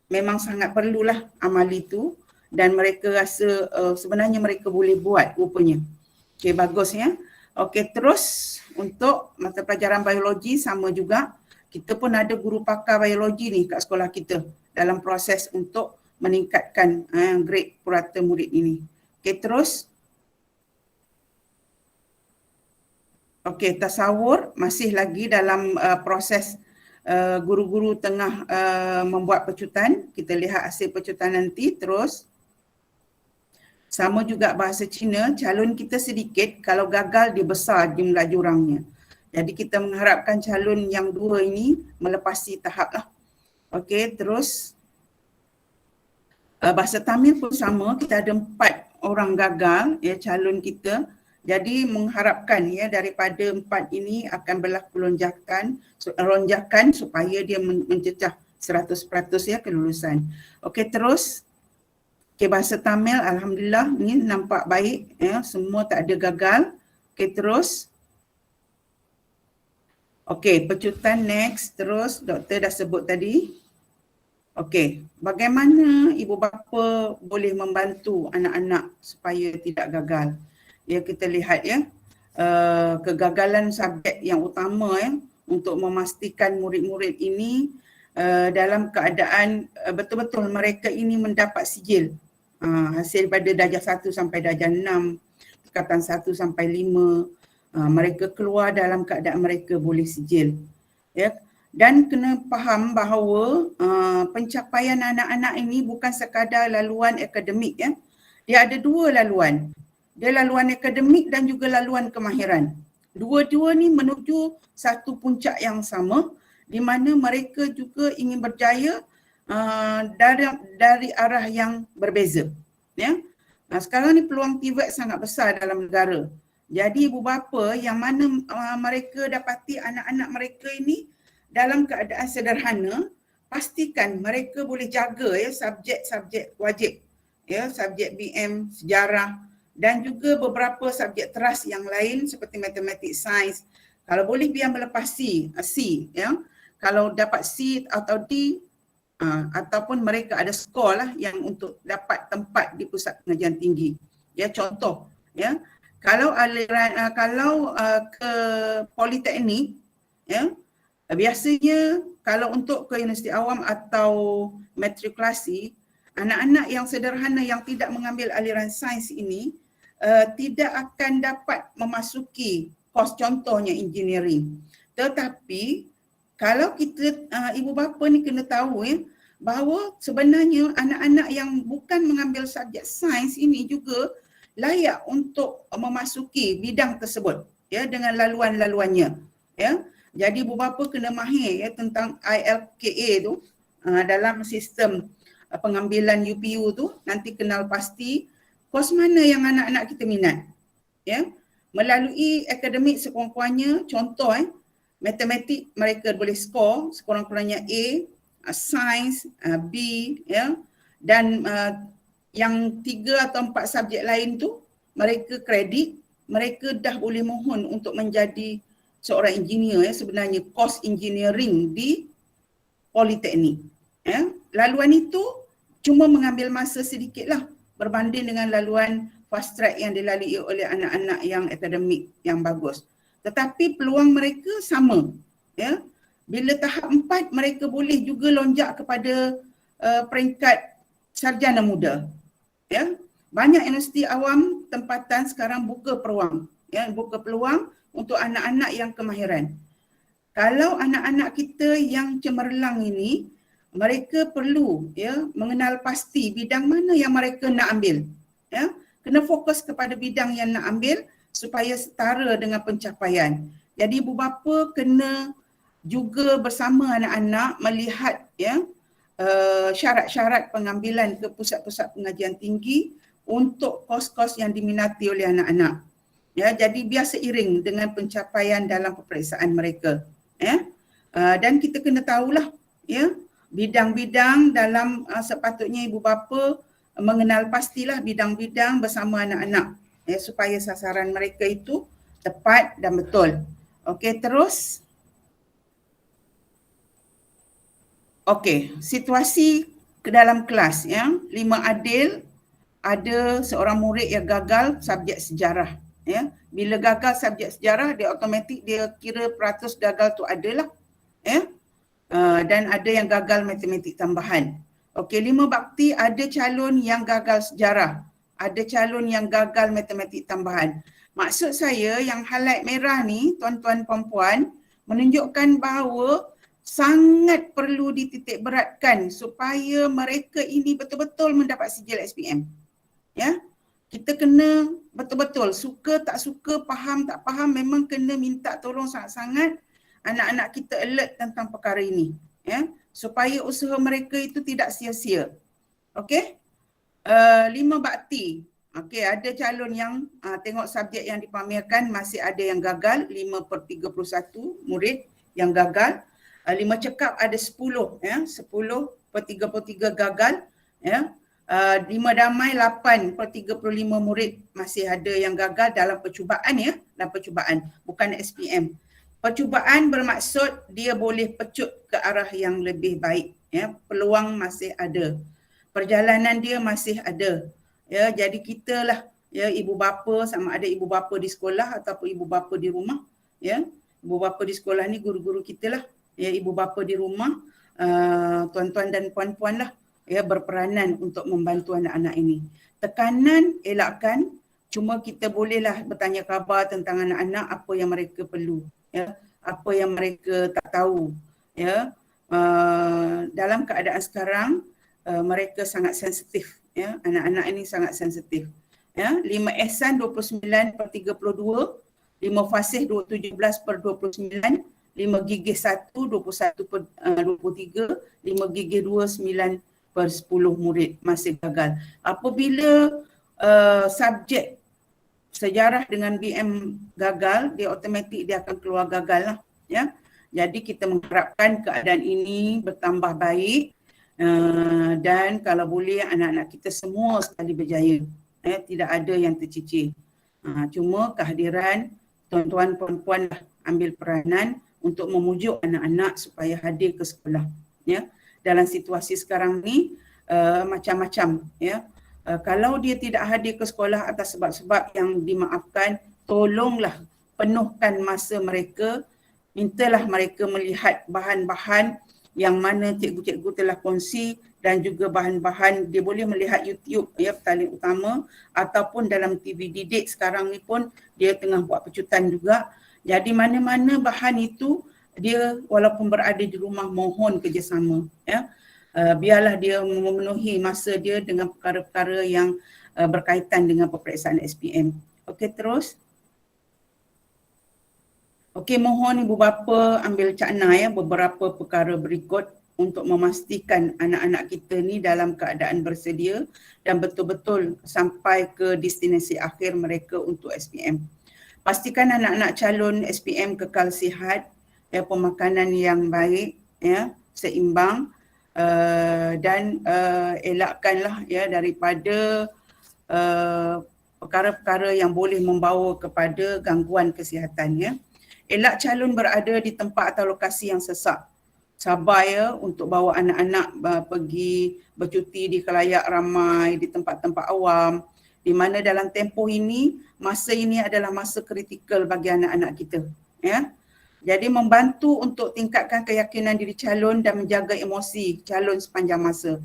memang sangat perlulah amali itu dan mereka rasa sebenarnya mereka boleh buat rupanya. Okey, bagus ya. Okey, terus untuk mata pelajaran biologi sama juga. Kita pun ada guru pakar biologi ni kat sekolah kita dalam proses untuk meningkatkan grade purata murid ini. Okey, terus. Okey, tasawur masih lagi dalam proses guru-guru tengah membuat pecutan. Kita lihat hasil pecutan nanti terus. Sama juga bahasa Cina, calon kita sedikit, kalau gagal dia besar jumlah jurangnya. Jadi kita mengharapkan calon yang 2 ini melepasi tahap lah. Okey, terus bahasa Tamil pun sama, kita ada 4 orang gagal ya calon kita. Jadi mengharapkan ya daripada 4 ini akan berlaku lonjakan supaya dia mencecah 100% ya kelulusan. Okey, terus bahasa Tamil alhamdulillah ni nampak baik ya, semua tak ada gagal. Okey, terus pecutan next. Terus doktor dah sebut tadi. Okey, bagaimana ibu bapa boleh membantu anak-anak supaya tidak gagal? Ya, kita lihat ya, kegagalan subjek yang utama ya untuk memastikan murid-murid ini dalam keadaan betul-betul mereka ini mendapat sijil hasil pada darjah 1 sampai darjah 6, tingkatan 1 sampai 5, mereka keluar dalam keadaan mereka boleh sijil. Ya. Dan kena faham bahawa pencapaian anak-anak ini bukan sekadar laluan akademik ya. Dia ada 2 laluan. Dia laluan akademik dan juga laluan kemahiran. Dua-dua ni menuju satu puncak yang sama di mana mereka juga ingin berjaya dari arah yang berbeza. Ya. Sekarang ni peluang pivot sangat besar dalam negara. Jadi ibu bapa yang mana mereka dapati anak-anak mereka ini dalam keadaan sederhana, pastikan mereka boleh jaga ya subjek-subjek wajib. Ya, subjek BM, sejarah dan juga beberapa subjek teras yang lain seperti matematik, sains. Kalau boleh biar melepasi C ya. Kalau dapat C atau D ataupun mereka ada skor lah yang untuk dapat tempat di pusat pengajian tinggi. Ya, contoh ya, kalau aliran ke politeknik ya, biasanya kalau untuk ke universiti awam atau matrikulasi, anak-anak yang sederhana yang tidak mengambil aliran sains ini tidak akan dapat memasuki kos contohnya engineering. Tetapi kalau kita ibu bapa ni kena tahu ya bahawa sebenarnya anak-anak yang bukan mengambil subjek sains ini juga layak untuk memasuki bidang tersebut ya dengan laluan-laluannya ya. Jadi ibu bapa kena mahir ya tentang ILKA tu dalam sistem pengambilan UPU tu, nanti kenal pasti kos mana yang anak-anak kita minat ya. Melalui akademik sekurang-kurangnya, contoh matematik mereka boleh skor sekurang-kurangnya A, sains B ya, dan yang 3 atau 4 subjek lain tu mereka kredit, mereka dah boleh mohon untuk menjadi seorang engineer ya, sebenarnya kos engineering di politeknik ya. Laluan itu cuma mengambil masa sedikitlah berbanding dengan laluan fast track yang dilalui oleh anak-anak yang akademik yang bagus. Tetapi peluang mereka sama ya. Bila tahap 4 mereka boleh juga lonjak kepada peringkat sarjana muda ya. Banyak universiti awam tempatan sekarang buka peluang ya, buka peluang untuk anak-anak yang kemahiran. Kalau anak-anak kita yang cemerlang ini, mereka perlu ya mengenal pasti bidang mana yang mereka nak ambil ya. Kena fokus kepada bidang yang nak ambil supaya setara dengan pencapaian. Jadi ibu bapa kena juga bersama anak-anak melihat ya syarat-syarat pengambilan ke pusat-pusat pengajian tinggi untuk kos-kos yang diminati oleh anak-anak. Ya, jadi biar seiring dengan pencapaian dalam peperiksaan mereka ya. Dan kita kena tahulah ya bidang-bidang dalam sepatutnya ibu bapa mengenal pastilah bidang-bidang bersama anak-anak ya, supaya sasaran mereka itu tepat dan betul. Okey, terus situasi ke dalam kelas ya. 5 adil, ada seorang murid yang gagal subjek sejarah ya. Bila gagal subjek sejarah, dia automatik dia kira peratus gagal tu adalah ya. Dan ada yang gagal matematik tambahan. Okey, 5 bakti, ada calon yang gagal sejarah, ada calon yang gagal matematik tambahan. Maksud saya yang highlight merah ni, tuan-tuan puan-puan, menunjukkan bahawa sangat perlu dititik beratkan supaya mereka ini betul-betul mendapat sijil SPM. Ya, kita kena betul-betul suka tak suka, faham tak faham, memang kena minta tolong sangat-sangat anak-anak kita alert tentang perkara ini, ya, supaya usaha mereka itu tidak sia-sia. Okey, 5 bakti. Okey, ada calon yang tengok subjek yang dipamerkan masih ada yang gagal, 5/31 murid yang gagal. 5 cekap ada 10, ya, 10/33 gagal, ya. 5 damai 8/35 murid masih ada yang gagal dalam percubaan, ya, dalam percubaan, bukan SPM. Percubaan bermaksud dia boleh pecut ke arah yang lebih baik, ya, peluang masih ada. Perjalanan dia masih ada. Ya, jadi kita lah, ya, ibu bapa, sama ada ibu bapa di sekolah ataupun ibu bapa di rumah, ya. Ibu bapa di sekolah ni guru-guru kita lah, ya, ibu bapa di rumah, tuan-tuan dan puan-puan lah, ya, berperanan untuk membantu anak-anak ini. Tekanan elakkan, cuma kita bolehlah bertanya khabar tentang anak-anak, apa yang mereka perlu, ya, apa yang mereka tak tahu, ya. Dalam keadaan sekarang mereka sangat sensitif, ya, anak-anak ini sangat sensitif, ya. 5 Ihsan 29/32, 5 Fasih 17/29, 5 Gigih 1 21/23, 5 Gigih 2 9/10 murid masih gagal. Apabila subjek sejarah dengan BM gagal, dia automatik dia akan keluar gagal lah, ya. Jadi kita mengharapkan keadaan ini bertambah baik. Dan kalau boleh anak-anak kita semua sekali berjaya, tidak ada yang tercicir. Cuma kehadiran tuan-tuan puan-puan lah ambil peranan untuk memujuk anak-anak supaya hadir ke sekolah, ya. Dalam situasi sekarang ni macam-macam, ya. Kalau dia tidak hadir ke sekolah atas sebab-sebab yang dimaafkan, tolonglah penuhkan masa mereka, mintalah mereka melihat bahan-bahan yang mana cikgu-cikgu telah kongsi dan juga bahan-bahan dia boleh melihat YouTube, ya, Petaling Utama, ataupun dalam TV Didik sekarang ni pun dia tengah buat pecutan juga. Jadi mana-mana bahan itu dia walaupun berada di rumah mohon kerjasama, ya. Biarlah dia memenuhi masa dia dengan perkara-perkara yang berkaitan dengan peperiksaan SPM. Okey, terus. Okey, mohon ibu bapa ambil cakna, ya, beberapa perkara berikut untuk memastikan anak-anak kita ni dalam keadaan bersedia dan betul-betul sampai ke destinasi akhir mereka untuk SPM. Pastikan anak-anak calon SPM kekal sihat, ya, pemakanan yang baik, ya, seimbang, dan elakkanlah, ya, daripada perkara-perkara yang boleh membawa kepada gangguan kesihatan, ya. Elak calon berada di tempat atau lokasi yang sesak. Sabar, ya, untuk bawa anak-anak pergi bercuti di khalayak ramai, di tempat-tempat awam, di mana dalam tempoh ini, masa ini adalah masa kritikal bagi anak-anak kita, ya. Jadi membantu untuk tingkatkan keyakinan diri calon dan menjaga emosi calon sepanjang masa.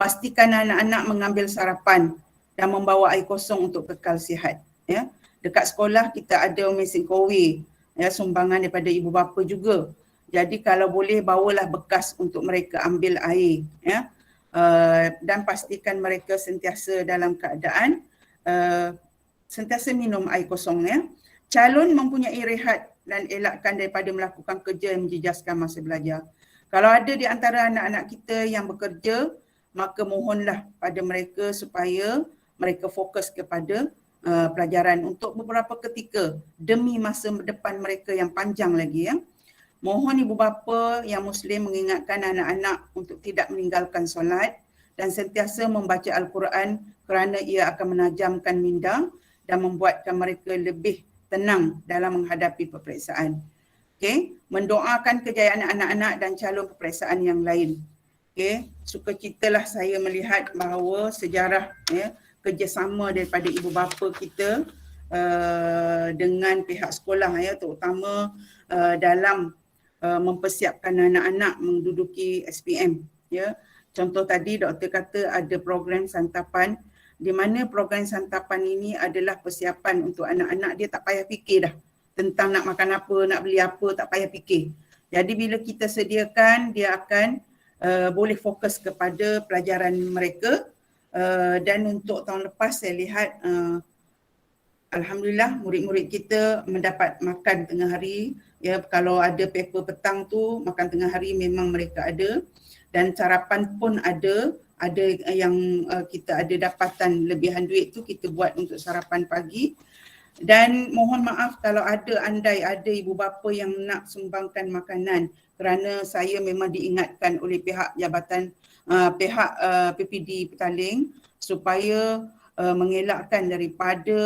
Pastikan anak-anak mengambil sarapan dan membawa air kosong untuk kekal sihat, ya. Dekat sekolah kita ada mesin kowe, ya, sumbangan daripada ibu bapa juga. Jadi kalau boleh bawalah bekas untuk mereka ambil air, ya. Dan pastikan mereka sentiasa dalam keadaan sentiasa minum air kosong, ya. Calon mempunyai rehat dan elakkan daripada melakukan kerja yang menjejaskan masa belajar. Kalau ada di antara anak-anak kita yang bekerja, maka mohonlah pada mereka supaya mereka fokus kepada pelajaran untuk beberapa ketika demi masa depan mereka yang panjang lagi, ya. Mohon ibu bapa yang Muslim mengingatkan anak-anak untuk tidak meninggalkan solat dan sentiasa membaca Al-Quran kerana ia akan menajamkan minda dan membuatkan mereka lebih tenang dalam menghadapi peperiksaan. Okey, mendoakan kejayaan anak-anak dan calon peperiksaan yang lain. Okey, sukacitalah saya melihat bahawa sejarah, ya, kerjasama daripada ibu bapa kita dengan pihak sekolah, ya, terutama dalam mempersiapkan anak-anak menduduki SPM, ya. Contoh tadi doktor kata ada program santapan di mana program santapan ini adalah persiapan untuk anak-anak, dia tak payah fikir dah tentang nak makan apa, nak beli apa, tak payah fikir. Jadi bila kita sediakan, dia akan boleh fokus kepada pelajaran mereka. Dan untuk tahun lepas saya lihat alhamdulillah murid-murid kita mendapat makan tengah hari. Ya, kalau ada paper petang tu, makan tengah hari memang mereka ada, dan sarapan pun ada yang kita ada dapatan lebihan duit tu kita buat untuk sarapan pagi. Dan mohon maaf kalau andai ada ibu bapa yang nak sumbangkan makanan, kerana saya memang diingatkan oleh pihak jabatan PPD Petaling supaya mengelakkan daripada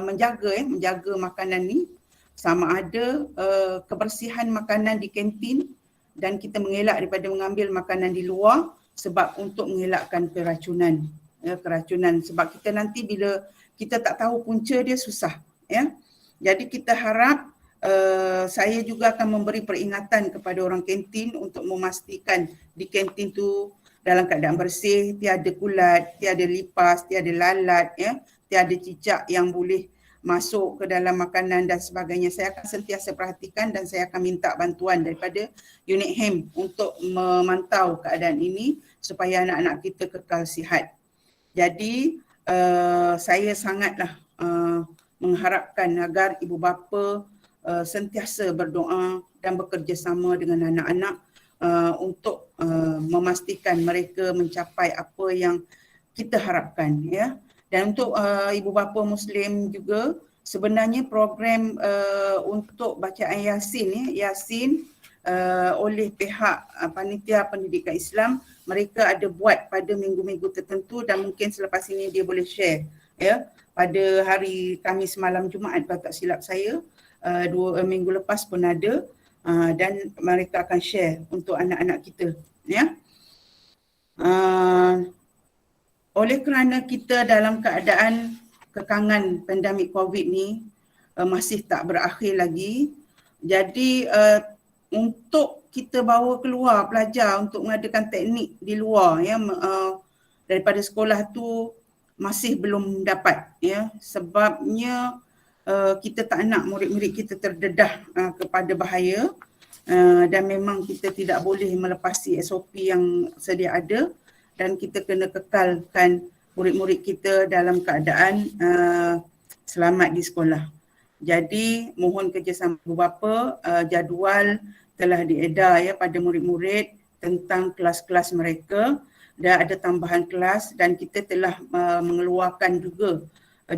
menjaga makanan ni, sama ada kebersihan makanan di kantin, dan kita mengelak daripada mengambil makanan di luar sebab untuk mengelakkan keracunan. Keracunan sebab kita nanti bila kita tak tahu punca dia susah, ya. Jadi kita harap saya juga akan memberi peringatan kepada orang kantin untuk memastikan di kantin tu dalam keadaan bersih, tiada kulat, tiada lipas, tiada lalat, ya, tiada cicak yang boleh masuk ke dalam makanan dan sebagainya. Saya akan sentiasa perhatikan dan saya akan minta bantuan daripada unit HEM untuk memantau keadaan ini supaya anak-anak kita kekal sihat. Jadi saya sangatlah mengharapkan agar ibu bapa sentiasa berdoa dan bekerjasama dengan anak-anak untuk memastikan mereka mencapai apa yang kita harapkan, ya. Dan untuk ibu bapa Muslim juga, sebenarnya program untuk bacaan Yasin, Yasin oleh pihak panitia pendidikan Islam, mereka ada buat pada minggu-minggu tertentu dan mungkin selepas ini dia boleh share, ya. Pada hari Khamis malam Jumaat kalau tak silap saya, 2 minggu lepas pun ada, dan mereka akan share untuk anak-anak kita, ya. Oleh kerana kita dalam keadaan kekangan pandemik COVID ni masih tak berakhir lagi, jadi untuk kita bawa keluar pelajar untuk mengadakan teknik di luar, ya, daripada sekolah tu masih belum dapat, ya, sebabnya kita tak nak murid-murid kita terdedah kepada bahaya, dan memang kita tidak boleh melepasi SOP yang sedia ada, dan kita kena kekalkan murid-murid kita dalam keadaan selamat di sekolah. Jadi mohon kerjasama ibu bapa, jadual telah diedar, ya, pada murid-murid tentang kelas-kelas mereka, dan ada tambahan kelas, dan kita telah mengeluarkan juga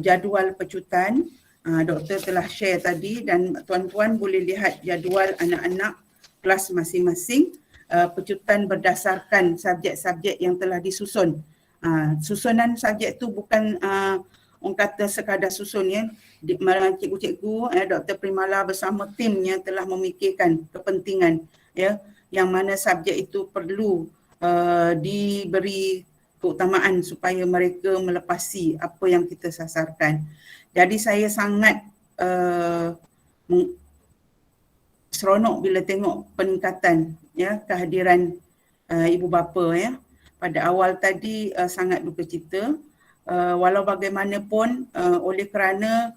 jadual pecutan. Doktor telah share tadi dan tuan-tuan boleh lihat jadual anak-anak kelas masing-masing, pecutan berdasarkan subjek-subjek yang telah disusun. Susunan subjek tu bukan orang kata sekadar susun, ya. Cikgu-cikgu, Dr. Primala bersama timnya telah memikirkan kepentingan, ya, yang mana subjek itu perlu diberi keutamaan supaya mereka melepasi apa yang kita sasarkan. Jadi saya sangat seronok bila tengok peningkatan, ya, kehadiran ibu bapa, ya. Pada awal tadi sangat duka cita, walau bagaimanapun oleh kerana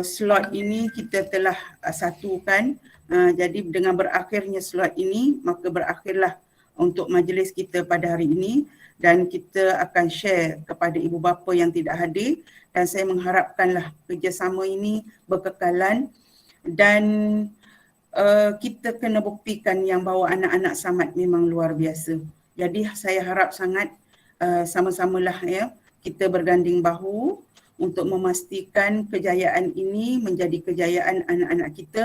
slot ini kita telah satukan, jadi dengan berakhirnya slot ini maka berakhirlah untuk majlis kita pada hari ini, dan kita akan share kepada ibu bapa yang tidak hadir, dan saya mengharapkanlah kerjasama ini berkekalan, dan kita kena buktikan yang bahawa anak-anak SAMAD memang luar biasa. Jadi saya harap sangat sama-samalah, ya, kita berganding bahu untuk memastikan kejayaan ini menjadi kejayaan anak-anak kita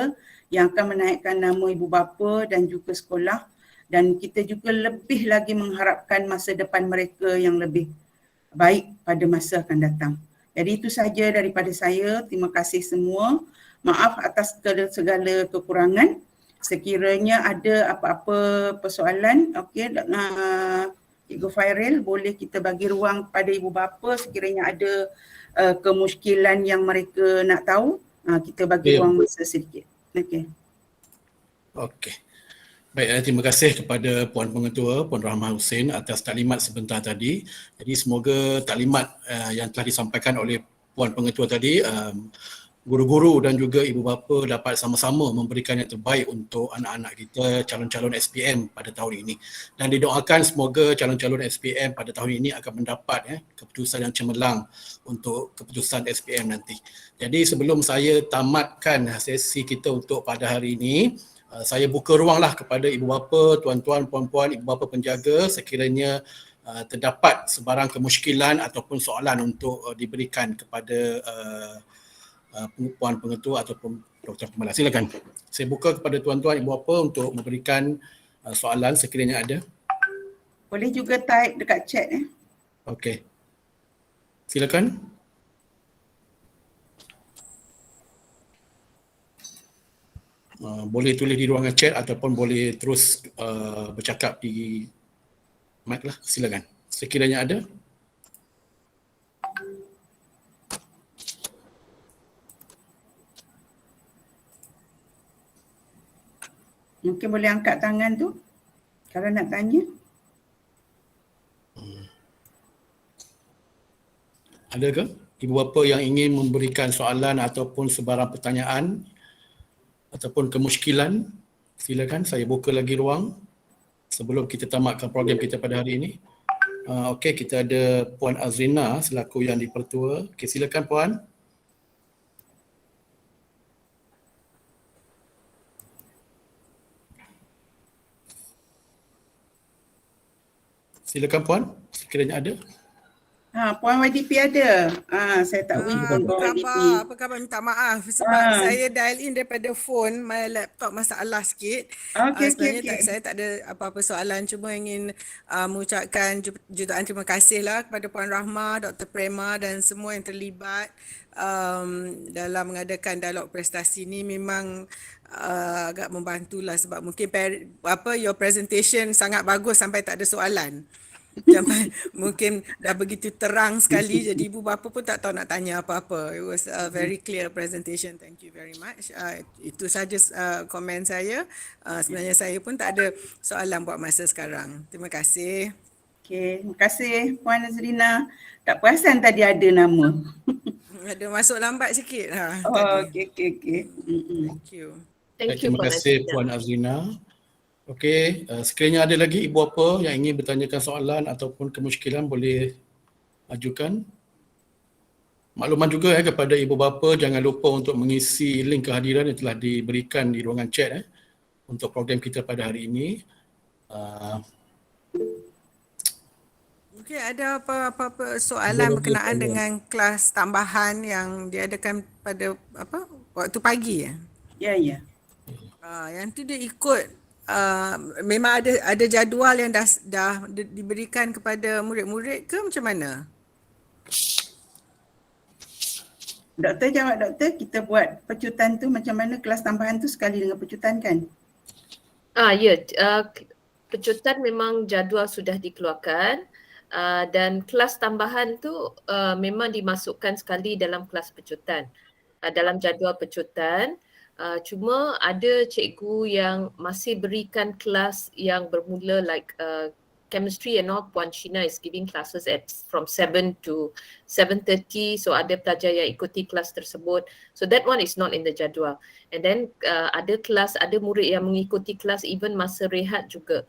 yang akan menaikkan nama ibu bapa dan juga sekolah, dan kita juga lebih lagi mengharapkan masa depan mereka yang lebih baik pada masa akan datang. Jadi itu sahaja daripada saya. Terima kasih semua. Maaf atas segala kekurangan. Sekiranya ada apa-apa persoalan, okey, Cikgu Fairil, boleh kita bagi ruang kepada ibu bapa sekiranya ada kemusykilan yang mereka nak tahu, kita bagi ruang masa sedikit. Okey. Okey. Baik, terima kasih kepada Puan Pengetua, Puan Rahmah Hussein atas taklimat sebentar tadi. Jadi semoga taklimat yang telah disampaikan oleh Puan Pengetua tadi, guru-guru dan juga ibu bapa dapat sama-sama memberikan yang terbaik untuk anak-anak kita calon-calon SPM pada tahun ini. Dan didoakan semoga calon-calon SPM pada tahun ini akan mendapat keputusan yang cemerlang untuk keputusan SPM nanti. Jadi sebelum saya tamatkan sesi kita untuk pada hari ini, saya buka ruanglah kepada ibu bapa, tuan-tuan, puan-puan, ibu bapa penjaga sekiranya terdapat sebarang kemusykilan ataupun soalan untuk diberikan kepada Puan Pengetua ataupun Dr. Pemala. Silakan. Saya buka kepada tuan-tuan, ibu bapa untuk memberikan soalan sekiranya ada. Boleh juga type dekat chat Okey. Silakan. Boleh tulis di ruangan chat ataupun boleh terus bercakap di mic lah. Silakan. Sekiranya ada. Mungkin boleh angkat tangan tu kalau nak tanya. Ada ke ibu bapa yang ingin memberikan soalan ataupun sebarang pertanyaan ataupun kemusykilan? Silakan, saya buka lagi ruang sebelum kita tamatkan program kita pada hari ini. Okey, kita ada Puan Azrina selaku yang dipertua. Okey, silakan Puan. Silakan Puan, sekiranya ada. Puan YDP ada. Saya tak Apa Puan YDP. khabar? Apa khabar? Minta maaf sebab saya dial in daripada phone, my laptop masalah sikit. Sebenarnya saya tak ada apa-apa soalan, cuma ingin mengucapkan jutaan terima kasih lah kepada Puan Rahmah, Dr. Prema dan semua yang terlibat dalam mengadakan dialog prestasi ni. Memang agak membantulah sebab mungkin your presentation sangat bagus sampai tak ada soalan. Mungkin dah begitu terang sekali jadi ibu bapa pun tak tahu nak tanya apa-apa. It was a very clear presentation. Thank you very much. Itu saja komen saya. Sebenarnya saya pun tak ada soalan buat masa sekarang. Terima kasih. Okey, terima kasih Puan Azrina. Tak perasan tadi ada nama. Ada masuk lambat sikit. Okey. Thank you. Terima kasih Puan Azrina. Okey, sekiranya ada lagi ibu bapa yang ingin bertanyakan soalan ataupun kemusykilan boleh ajukan. Makluman juga kepada ibu bapa jangan lupa untuk mengisi link kehadiran yang telah diberikan di ruangan chat untuk program kita pada hari ini. Mungkin ada apa-apa soalan berkenaan dengan kelas tambahan yang diadakan pada waktu pagi ya? Ya. Yang tu dia ikut memang ada jadual yang dah diberikan kepada murid-murid ke macam mana? Doktor jawab doktor, kita buat pecutan tu macam mana kelas tambahan tu sekali dengan pecutan kan? Pecutan memang jadual sudah dikeluarkan dan kelas tambahan tu memang dimasukkan sekali dalam kelas pecutan, dalam jadual pecutan. Cuma ada cikgu yang masih berikan kelas yang bermula like chemistry and all. Puan Sheena is giving classes from 7 to 7:30. So ada pelajar yang ikuti kelas tersebut. So that one is not in the jadual. And then ada murid yang mengikuti kelas even masa rehat juga.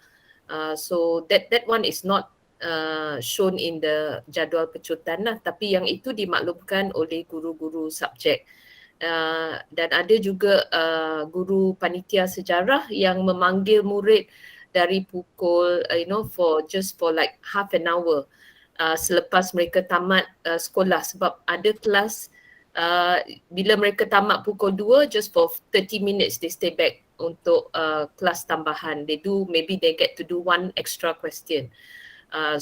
So that one is not shown in the jadual pecutan lah. Tapi yang itu dimaklumkan oleh guru-guru subjek. Dan ada juga guru panitia sejarah yang memanggil murid dari pukul for like half an hour selepas mereka tamat sekolah, sebab ada kelas bila mereka tamat pukul 2, just for 30 minutes they stay back untuk kelas tambahan. Maybe they get to do one extra question.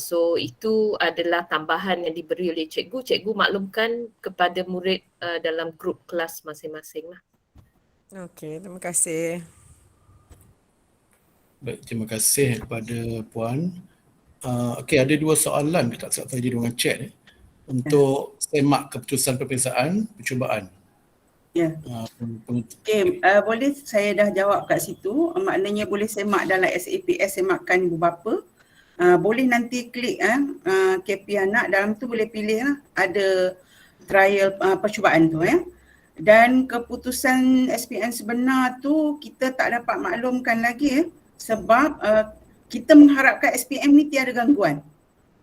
So itu adalah tambahan yang diberi oleh cikgu. Cikgu maklumkan kepada murid dalam grup kelas masing-masing lah. Okey, terima kasih. Baik, terima kasih kepada Puan. Okey, ada dua soalan tak silap saya di ruangan chat untuk semak keputusan peperiksaan percubaan. Ya. Okey, boleh saya dah jawab kat situ. Maknanya boleh semak dalam SAPS, semakkan ibu bapa. Boleh nanti klik KP anak, dalam tu boleh pilih lah, ada trial percubaan tu ya. Dan keputusan SPM sebenar tu kita tak dapat maklumkan lagi ya, sebab kita mengharapkan SPM ni tiada gangguan.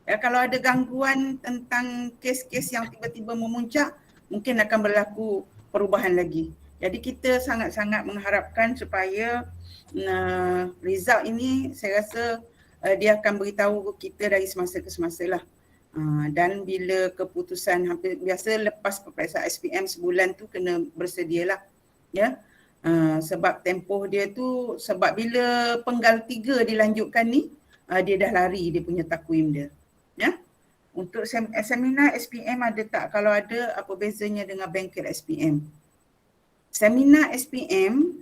Kalau ada gangguan tentang kes-kes yang tiba-tiba memuncak, mungkin akan berlaku perubahan lagi. Jadi kita sangat-sangat mengharapkan supaya result ini saya rasa dia akan beritahu kita dari semasa ke semasa lah. Dan bila keputusan hampir biasa lepas peperiksaan SPM sebulan tu kena bersedialah. Ya. Sebab tempoh dia tu, sebab bila penggal 3 dilanjutkan ni, dia dah lari dia punya takwim dia. Ya. Untuk seminar SPM ada tak? Kalau ada, apa bezanya dengan bengkel SPM? Seminar SPM,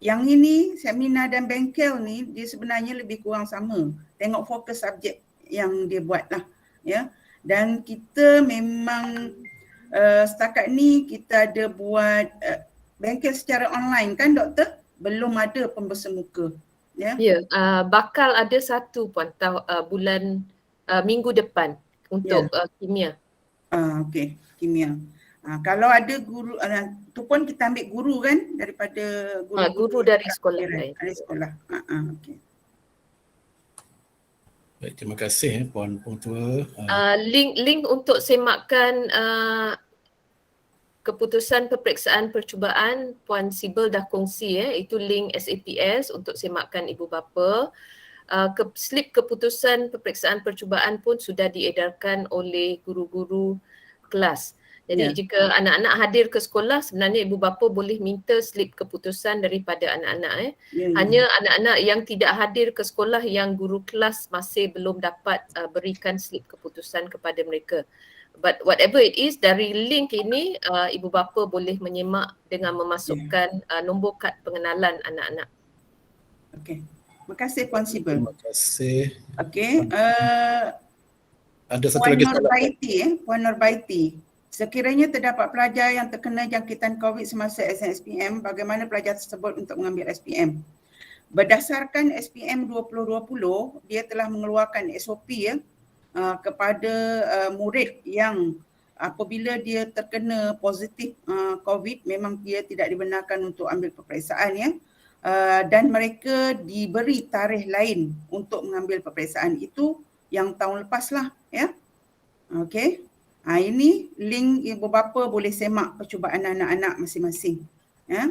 yang ini seminar dan bengkel ni dia sebenarnya lebih kurang sama. Tengok fokus subjek yang dia buat lah. Ya. Dan kita memang setakat ni kita ada buat bengkel secara online kan doktor? Belum ada pembersemuka. Ya. Bakal ada satu Puan bulan minggu depan untuk kimia. Okey, kimia. Kalau ada guru, tu pun kita ambil guru kan daripada guru dari sekolah lain. Dari sekolah. Okey. Baik, terima kasih Puan Tua. Link untuk semakkan keputusan peperiksaan percubaan Puan Sibel dah kongsi itu link SAPS untuk semakkan ibu bapa. Slip keputusan peperiksaan percubaan pun sudah diedarkan oleh guru-guru kelas. Jadi jika anak-anak hadir ke sekolah, sebenarnya ibu bapa boleh minta slip keputusan daripada anak-anak. Hanya anak-anak yang tidak hadir ke sekolah yang guru kelas masih belum dapat berikan slip keputusan kepada mereka. But whatever it is, dari link ini ibu bapa boleh menyemak dengan memasukkan nombor kad pengenalan anak-anak. Okey. Terima kasih Puan Sibel. Terima kasih. Okey. Ada satu lagi soalan. Puan Nurbaiti. Sekiranya terdapat pelajar yang terkena jangkitan COVID semasa SPM, bagaimana pelajar tersebut untuk mengambil SPM? Berdasarkan SPM 2020, dia telah mengeluarkan SOP kepada murid yang apabila dia terkena positif COVID, memang dia tidak dibenarkan untuk ambil peperiksaan dan mereka diberi tarikh lain untuk mengambil peperiksaan itu yang tahun lepas lah ya. Okey. Ini link ibu bapa boleh semak percubaan anak-anak masing-masing. Ya.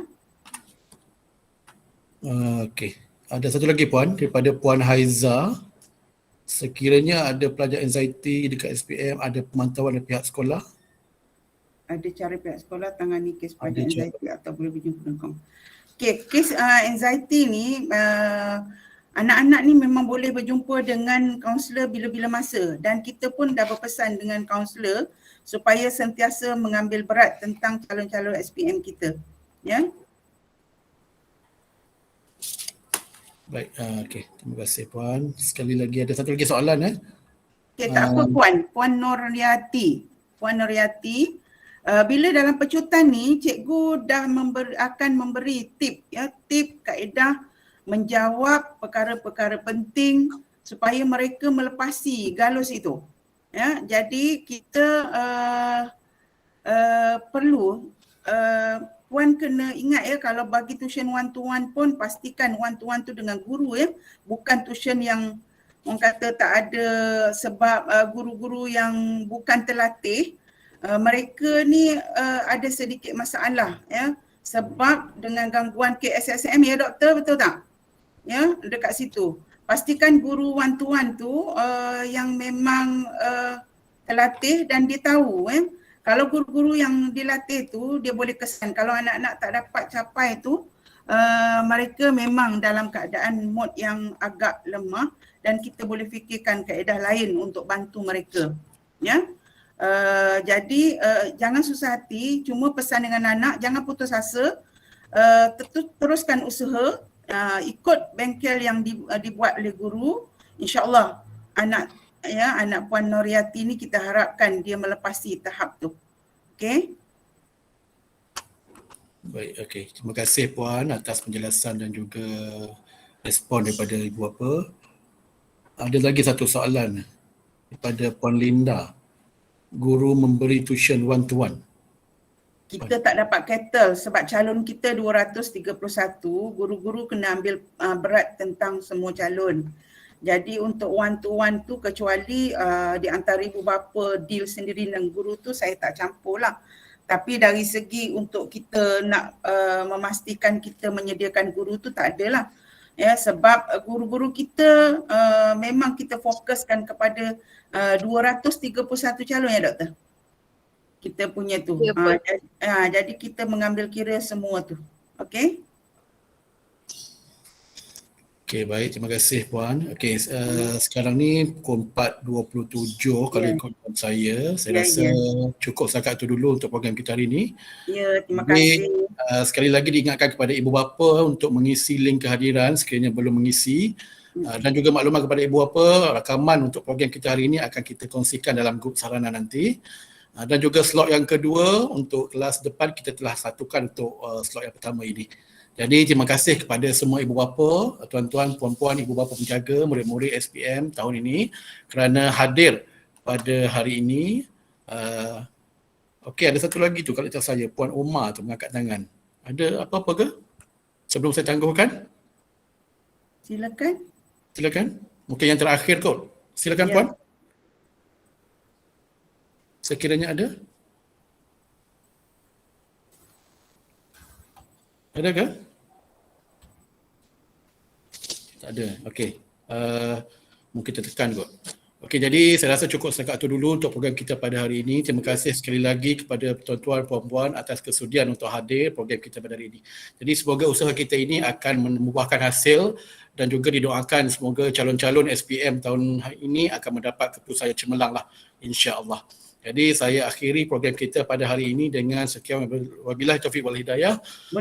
Okey. Ada satu lagi Puan daripada Puan Haiza. Sekiranya ada pelajar anxiety dekat SPM, ada pemantauan dari pihak sekolah? Ada cara pihak sekolah tangani kes pada anxiety atau boleh berjumpa dengan okey, kes anxiety ni anak-anak ni memang boleh berjumpa dengan kaunselor bila-bila masa dan kita pun dah berpesan dengan kaunselor supaya sentiasa mengambil berat tentang calon-calon SPM kita. Ya. Baik, okey. Terima kasih Puan. Sekali lagi ada satu lagi soalan Okey, tak apa Puan Nuriati. Puan Nuriati, bila dalam pecutan ni cikgu dah akan memberi tip kaedah menjawab perkara-perkara penting supaya mereka melepasi galus itu. Ya, jadi kita perlu Puan kena ingat kalau bagi tuition one to one pun pastikan one to one tu dengan guru bukan tuition yang orang kata tak ada sebab guru-guru yang bukan terlatih mereka ni ada sedikit masalah sebab dengan gangguan KSSM doktor, betul tak? Ya, dekat situ. Pastikan guru one to one tu yang memang terlatih dan dia tahu kalau guru-guru yang dilatih tu dia boleh kesan kalau anak-anak tak dapat capai tu mereka memang dalam keadaan mood yang agak lemah dan kita boleh fikirkan kaedah lain untuk bantu mereka. Ya. Jadi jangan susah hati, cuma pesan dengan anak jangan putus asa, teruskan usaha, ikut bengkel yang dibuat oleh guru, insya-Allah anak ya, anak Puan Noriati ni kita harapkan dia melepasi tahap tu. Okey. Baik, okey. Terima kasih Puan atas penjelasan dan juga respon daripada Ibu Bapa. Ada lagi satu soalan daripada Puan Linda. Guru memberi tuition one to one. Kita tak dapat kettle sebab calon kita 231, guru-guru kena ambil berat tentang semua calon. Jadi untuk one to one tu kecuali di antara ibu bapa deal sendiri dengan guru tu saya tak campur lah. Tapi dari segi untuk kita nak memastikan kita menyediakan guru tu tak adalah. Ya, sebab guru-guru kita memang kita fokuskan kepada 231 calon ya doktor. Kita punya tu. Ya, Jadi kita mengambil kira semua tu. Okey? Okey, baik. Terima kasih Puan. Okey, sekarang ni pukul 4.27 kalau ikut saya. Saya rasa cukup setakat tu dulu untuk program kita hari ini. Ya, terima Jadi, kasih. sekali lagi diingatkan kepada ibu bapa untuk mengisi link kehadiran sekiranya belum mengisi. Dan juga maklumat kepada ibu bapa, rakaman untuk program kita hari ini akan kita kongsikan dalam grup sarana nanti. Dan juga slot yang kedua untuk kelas depan kita telah satukan untuk slot yang pertama ini. Jadi terima kasih kepada semua ibu bapa, tuan-tuan, puan-puan, ibu bapa penjaga, murid-murid SPM tahun ini kerana hadir pada hari ini. Okey, ada satu lagi tu kalau tak saya, Puan Omar tu mengangkat tangan. Ada apa-apa ke? Sebelum saya tangguhkan? Silakan. Mungkin yang terakhir kot. Silakan Puan. Sekiranya ada. Ada ke? Tak ada. Okey. Mungkin tertekan kot. Okey, jadi saya rasa cukup setakat itu dulu untuk program kita pada hari ini. Terima kasih sekali lagi kepada tuan-tuan puan-puan atas kesudian untuk hadir program kita pada hari ini. Jadi semoga usaha kita ini akan membuahkan hasil dan juga didoakan semoga calon-calon SPM tahun ini akan mendapat keputusan yang cemerlang lah, insya-Allah. Jadi saya akhiri program kita pada hari ini dengan sekian wabillahi taufiq wal hidayah.